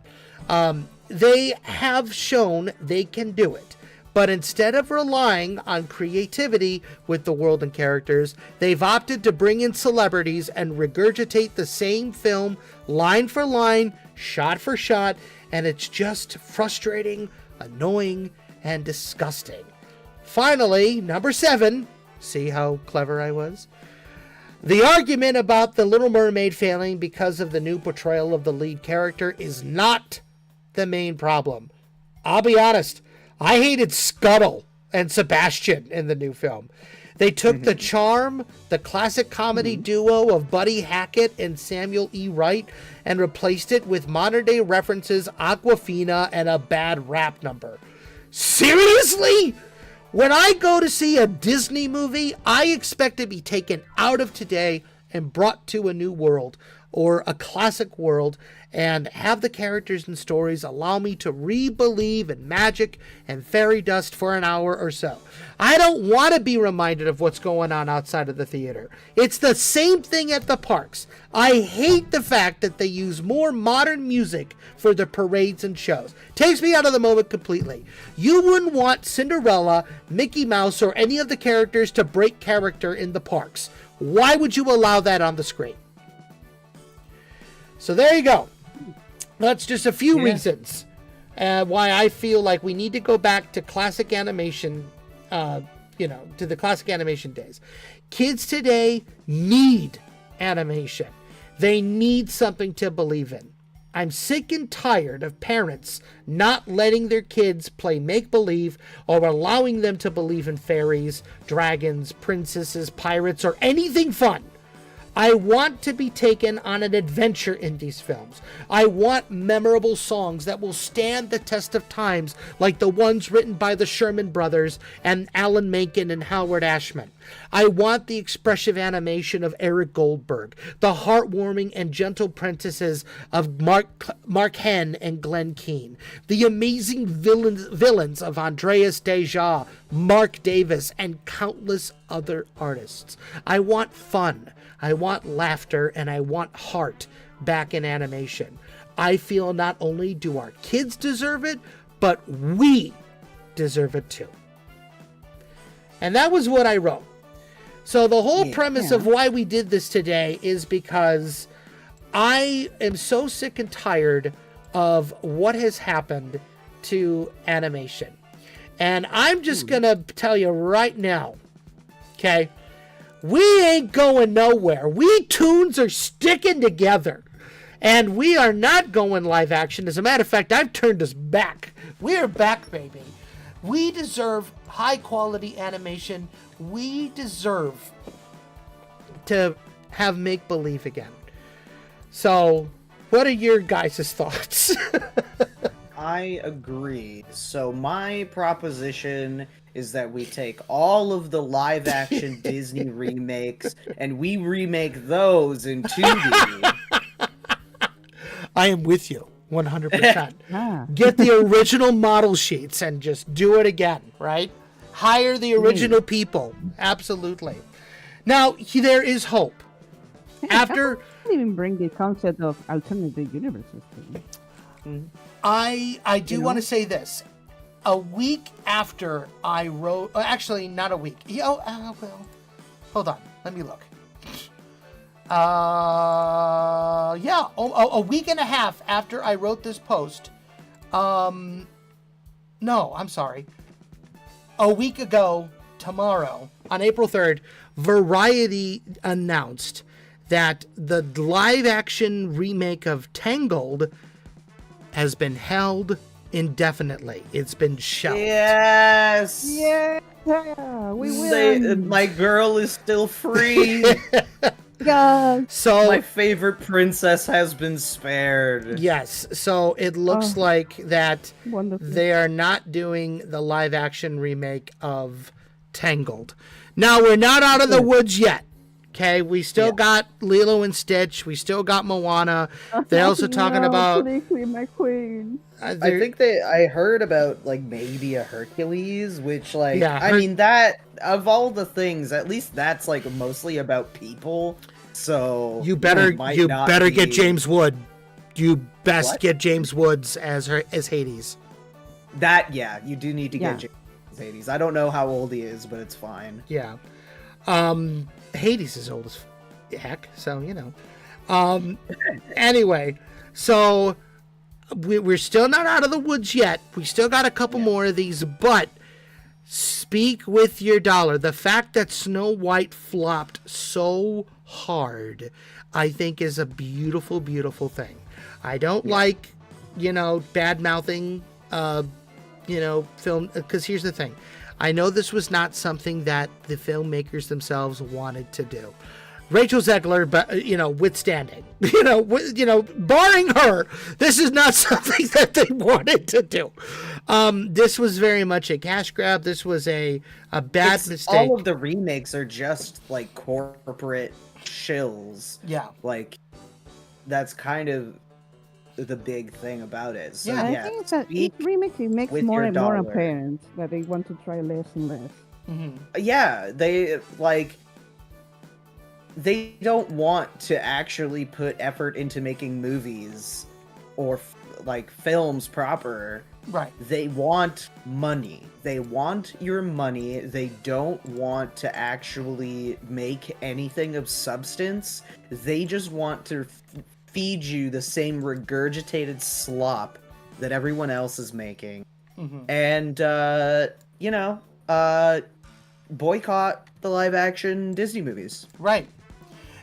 They have shown they can do it. But instead of relying on creativity with the world and characters, they've opted to bring in celebrities and regurgitate the same film line for line, shot for shot, and it's just frustrating, annoying, and disgusting. Finally, number 7, see how clever I was? The argument about The Little Mermaid failing because of the new portrayal of the lead character is not the main problem. I'll be honest, I hated Scuttle and Sebastian in the new film. They took the charm, the classic comedy duo of Buddy Hackett and Samuel E. Wright, and replaced it with modern-day references, Aquafina, and a bad rap number. Seriously? When I go to see a Disney movie, I expect to be taken out of today and brought to a new world or a classic world, and have the characters and stories allow me to re-believe in magic and fairy dust for an hour or so. I don't want to be reminded of what's going on outside of the theater. It's the same thing at the parks. I hate the fact that they use more modern music for the parades and shows. Takes me out of the moment completely. You wouldn't want Cinderella, Mickey Mouse, or any of the characters to break character in the parks. Why would you allow that on the screen? So there you go. That's just a few reasons why I feel like we need to go back to classic animation, to the classic animation days. Kids today need animation. They need something to believe in. I'm sick and tired of parents not letting their kids play make-believe or allowing them to believe in fairies, dragons, princesses, pirates, or anything fun. I want to be taken on an adventure in these films. I want memorable songs that will stand the test of times, like the ones written by the Sherman Brothers and Alan Menken and Howard Ashman. I want the expressive animation of Eric Goldberg, the heartwarming and gentle apprentices of Mark Henn and Glenn Keane, the amazing villains of Andreas Deja, Mark Davis, and countless other artists. I want fun. I want laughter, and I want heart back in animation. I feel not only do our kids deserve it, but we deserve it too. And that was what I wrote. So the whole premise of why we did this today is because I am so sick and tired of what has happened to animation. And I'm just going to tell you right now, okay? We ain't going nowhere. We Toons are sticking together. And we are not going live action. As a matter of fact, I've turned us back. We're back, baby. We deserve high quality animation. We deserve to have make-believe again. So, what are your guys' thoughts? I agree. So my proposition is that we take all of the live-action Disney remakes and we remake those in 2D. I am with you, 100%. Get the original model sheets and just do it again, right? Hire the original people. Absolutely. Now, there is hope. After... I didn't even bring the concept of alternative universes to I do want to say this. A week after I wrote... Actually, not a week. Well, hold on. Let me look. A week and a half after I wrote this post. No, I'm sorry. A week ago, tomorrow, on April 3rd, Variety announced that the live-action remake of Tangled has been held indefinitely. It's been shelved. Yes! Yeah, we win. My girl is still free. Yeah. So my favorite princess has been spared. Yes, so it looks like that Wonderful. they are not doing the live action remake of Tangled. Now, we're not out of the woods yet. Okay, we still got Lilo and Stitch. We still got Moana. They're also talking about... my queen. I think I heard about, like, maybe a Hercules, which, like, Yeah, I mean, that, of all the things, at least that's, like, mostly about people, so... You better get James Wood. You best What? get James Woods as Hades. That, yeah, you do need to get James. Hades. I don't know how old he is, but it's fine. Yeah. Hades is old as heck, so, you know. Anyway, so we're still not out of the woods yet. We still got a couple more of these, but speak with your dollar. The fact that Snow White flopped so hard, I think, is a beautiful, beautiful thing. I don't like, bad-mouthing, film, because here's the thing. I know this was not something that the filmmakers themselves wanted to do. Rachel Zegler, but withstanding, barring her, this is not something that they wanted to do. This was very much a cash grab. This was a bad mistake. All of the remakes are just like corporate shills. Yeah, like that's kind of the big thing about it. So, I think it's that each remake it makes more and more apparent that they want to try less and less. Mm-hmm. Yeah, they don't want to actually put effort into making movies or films proper. Right. They want money. They want your money. They don't want to actually make anything of substance. They just want to feed you the same regurgitated slop that everyone else is making. Mm-hmm. And, boycott the live-action Disney movies. Right.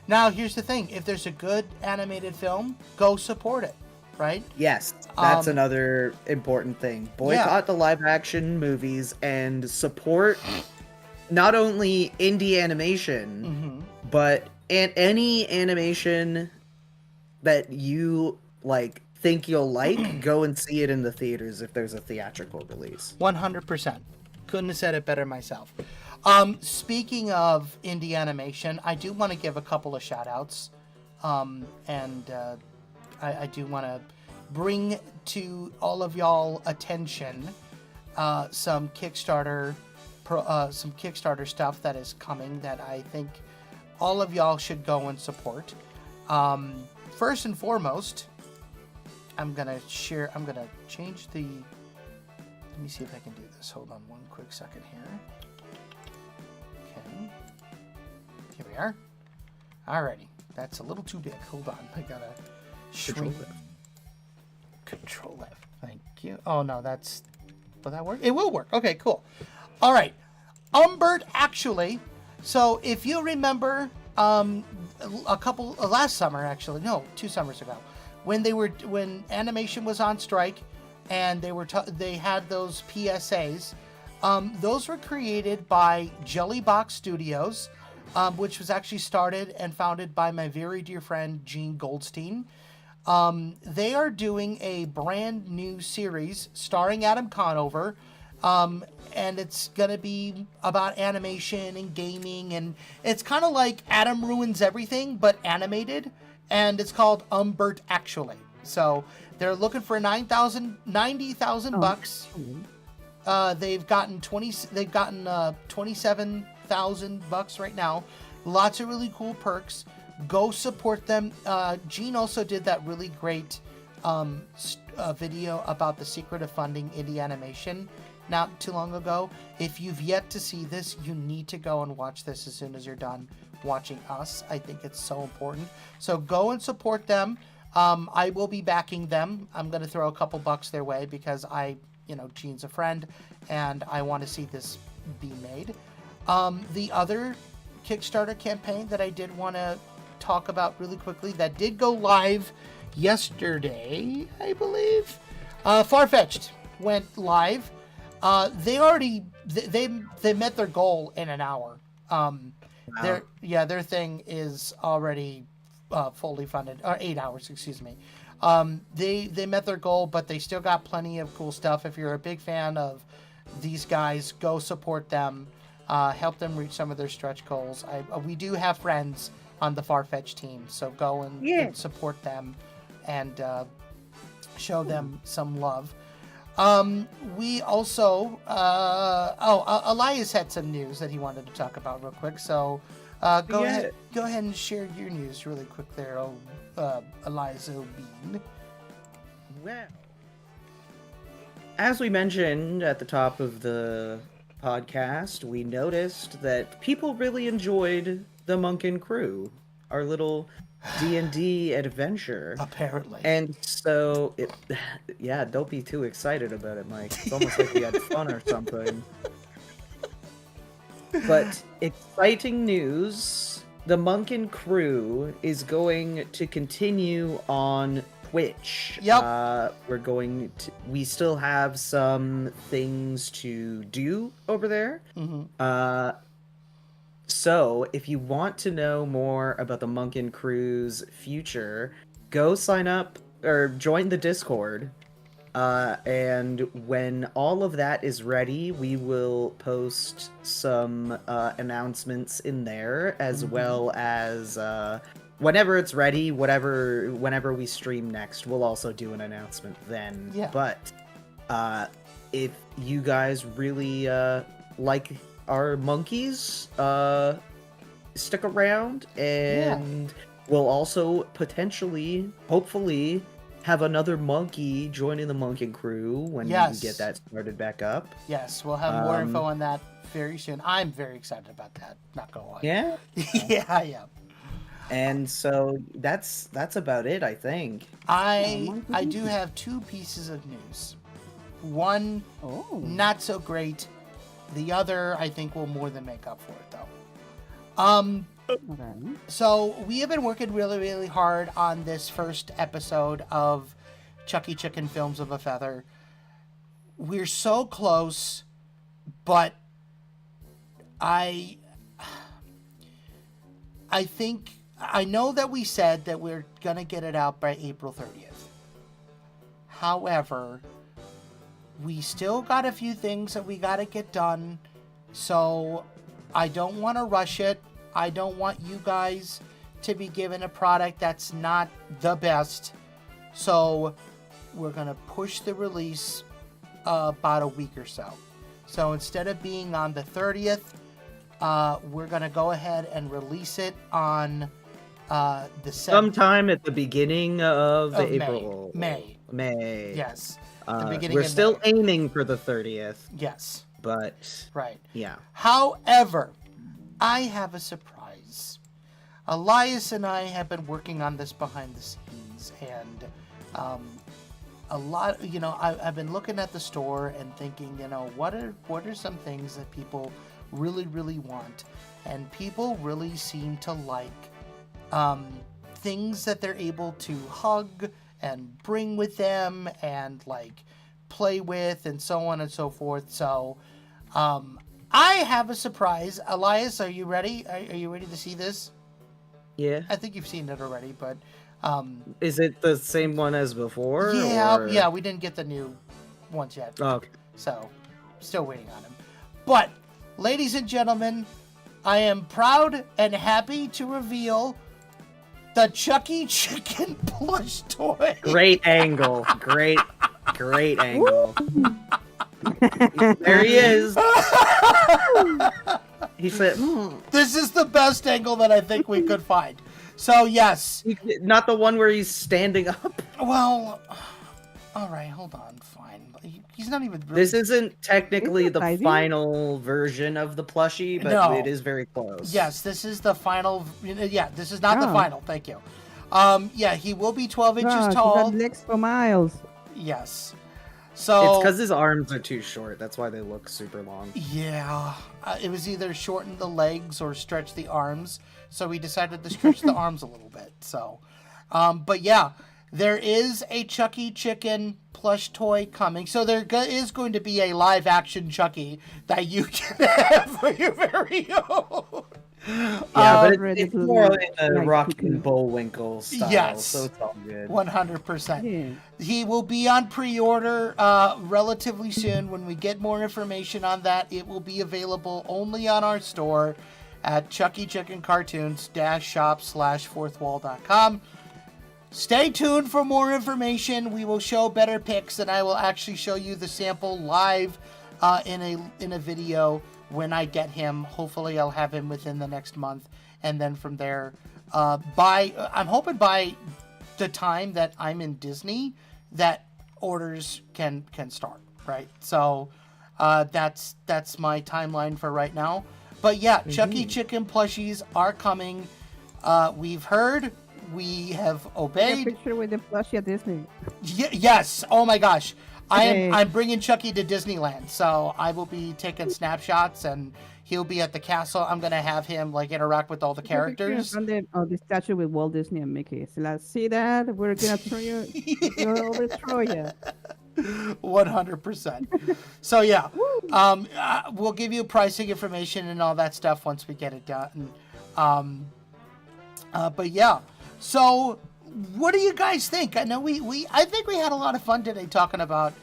Now, here's the thing. If there's a good animated film, go support it, right? Yes, that's another important thing. Boycott the live-action movies and support not only indie animation, but any animation that you think you'll like. Go and see it in the theaters if there's a theatrical release. 100%. Couldn't have said it better myself. Speaking of indie animation, I do want to give a couple of shout outs. I do want to bring to all of y'all attention some Kickstarter stuff that is coming that I think all of y'all should go and support. First and foremost, I'm going to change the... Let me see if I can do this. Hold on one quick second here. Okay. Here we are. Alrighty. That's a little too big. Hold on. I gotta shrink. Control F. Thank you. Oh, no, that's... Will that work? It will work. Okay, cool. Alright. Umbert, actually. So, if you remember, last summer, actually. No, 2 summers ago. When animation was on strike, and they had those PSAs. Those were created by Jellybox Studios, which was actually started and founded by my very dear friend Gene Goldstein. They are doing a brand new series starring Adam Conover, and it's gonna be about animation and gaming, and it's kind of like Adam Ruins Everything but animated, and it's called Umbert Actually. So they're looking for $90,000. They've gotten $27,000 right now. Lots of really cool perks. Go support them. Gene also did that really great video about the secret of funding indie animation not too long ago. If you've yet to see this, you need to go and watch this as soon as you're done watching us. I think it's so important. So go and support them. I will be backing them. I'm going to throw a couple bucks their way because Gene's a friend and I want to see this be made. The other Kickstarter campaign that I did want to talk about really quickly that did go live yesterday, I believe. Farfetched went live. They met their goal in an hour. Wow. Their thing is already fully funded, or 8 hours, excuse me. They met their goal, but they still got plenty of cool stuff. If you're a big fan of these guys, go support them. Help them reach some of their stretch goals. We do have friends on the Farfetch team, so go and support them and show them some love. We also, Elias had some news that he wanted to talk about real quick, so go ahead and share your news really quick there, Elias O'Bean. Well, as we mentioned at the top of the podcast, we noticed that people really enjoyed the Monkin Crew, our little D&D adventure. Apparently. And so, yeah, don't be too excited about it, Mike. It's almost like we had fun or something. But exciting news, the Monkin Crew is going to continue on Twitch. Yep. We still have some things to do over there. Mm-hmm. So if you want to know more about the Monkin Crew's future, go sign up or join the Discord. And when all of that is ready, we will post some announcements in there, as well as whenever it's ready, whenever we stream next, we'll also do an announcement then. Yeah. But if you guys really like our monkeys, stick around, and we'll also potentially, hopefully, have another monkey joining the Monkin Crew when we get that started back up. Yes, we'll have more info on that very soon. I'm very excited about that, not gonna lie. Yeah? Yeah, I am. And so that's about it, I think. I do have 2 pieces of news. One, not so great. The other, I think, will more than make up for it, though. So we have been working really, really hard on this first episode of Chucky Chicken Films of a Feather. We're so close, but I know that we said that we're gonna get it out by April 30th. However, we still got a few things that we gotta get done, so I don't want to rush it. I don't want you guys to be given a product that's not the best. So we're going to push the release about a week or so. So instead of being on the 30th, we're going to go ahead and release it on the 7th. Sometime at the beginning of April. May. Yes. The beginning we're of still May. aiming for the 30th. Yes. But right. Yeah. However, I have a surprise. Elias and I have been working on this behind the scenes, and I've been looking at the store and thinking, what are some things that people really, really want, and people really seem to like things that they're able to hug and bring with them and like play with and so on and so forth. So I have a surprise. Elias, are you ready? Are you ready to see this? Yeah. I think you've seen it already, but is it the same one as before? Yeah, we didn't get the new ones yet. Oh, okay. So still waiting on them. But ladies and gentlemen, I am proud and happy to reveal the Chucky Chicken plush toy. Great angle. Great angle. There he is. He said, This is the best angle that I think we could find. So, yes. Not the one where he's standing up. Well, all right, hold on. Fine. He's not even really... This isn't technically Isn't it the amazing? final version of the plushie, but No. it is very close. Yes, this is the final... Yeah, this is not the Oh. final. Thank you. Yeah, he will be 12 inches Gosh, tall. he got legs for miles. Yes. So... It's because his arms are too short. That's why they look super long. Yeah. It was either shorten the legs or stretch the arms. So we decided to stretch the arms a little bit. So, but yeah, there is a Chucky Chicken plush toy coming. So there is going to be a live action Chucky that you can have for your very own. Yeah, but Ready it's to more look in the like Rocky chicken. and Bullwinkle style, Yes. so it's all good. 100%. Yeah. He will be on pre-order relatively soon. When we get more information on that, it will be available only on our store at chuckychickencartoons-shop/fourthwall.com. Stay tuned for more information. We will show better pics, and I will actually show you the sample live in a video when I get him. Hopefully, I'll have him within the next month, and then from there, I'm hoping by the time that I'm in Disney, that orders can start, right? So That's my timeline for right now. But yeah, Chucky Chicken plushies are coming. We've heard. We have Take a obeyed. picture with the plushie at Disney. Yes. Oh my gosh. Hey. I'm bringing Chucky to Disneyland, so I will be taking snapshots, and he'll be at the castle. I'm gonna have him like interact with all the characters. On the statue with Walt Disney and Mickey. So let's see that. We're gonna throw you. We'll overthrow you. 100%. So yeah, we'll give you pricing information and all that stuff once we get it done. But yeah, so what do you guys think? I know I think we had a lot of fun today talking about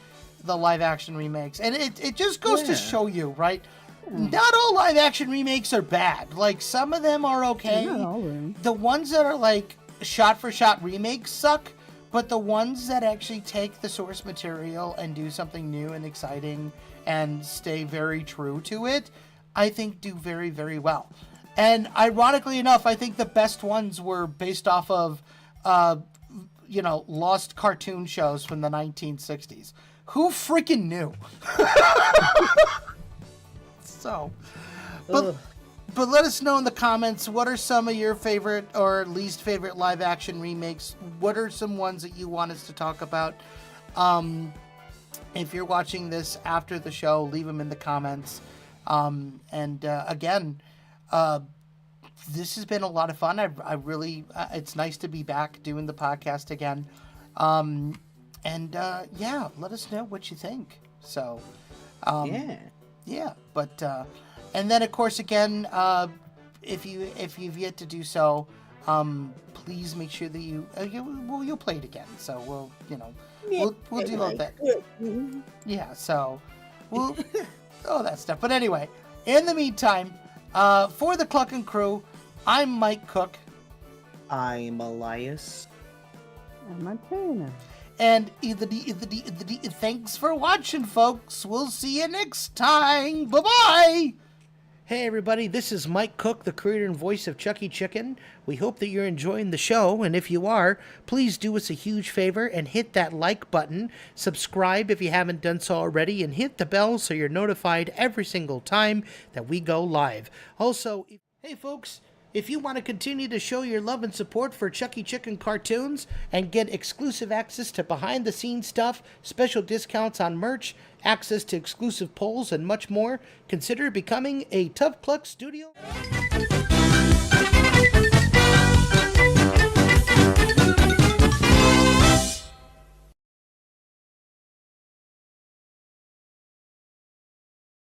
the live action remakes, and it just goes to show you, right? Not all live action remakes are bad. Like, some of them are okay. Not all of them. The ones that are like shot for shot remakes suck, but the ones that actually take the source material and do something new and exciting and stay very true to it, I think do very, very well. And ironically enough, I think the best ones were based off of lost cartoon shows from the 1960s. Who freaking knew? So, but let us know in the comments, what are some of your favorite or least favorite live action remakes? What are some ones that you want us to talk about? If you're watching this after the show, leave them in the comments. Again, this has been a lot of fun. I really, it's nice to be back doing the podcast again. Yeah, let us know what you think. So, yeah, but and then of course again, if you've yet to do so, please make sure that you'll play it again. So we'll do all that. Yeah, so we'll all that stuff. But anyway, in the meantime, for the Cluckin Crew, I'm Mike Cook. I'm Elias. I'm Montana. And thanks for watching, folks. We'll see you next time. Bye-bye. Hey, everybody. This is Mike Cook, the creator and voice of Chucky Chicken. We hope that you're enjoying the show. And if you are, please do us a huge favor and hit that like button. Subscribe if you haven't done so already. And hit the bell so you're notified every single time that we go live. Also, hey, folks. If you want to continue to show your love and support for Chucky Chicken cartoons and get exclusive access to behind-the-scenes stuff, special discounts on merch, access to exclusive polls, and much more, consider becoming a Tough Cluck Studio.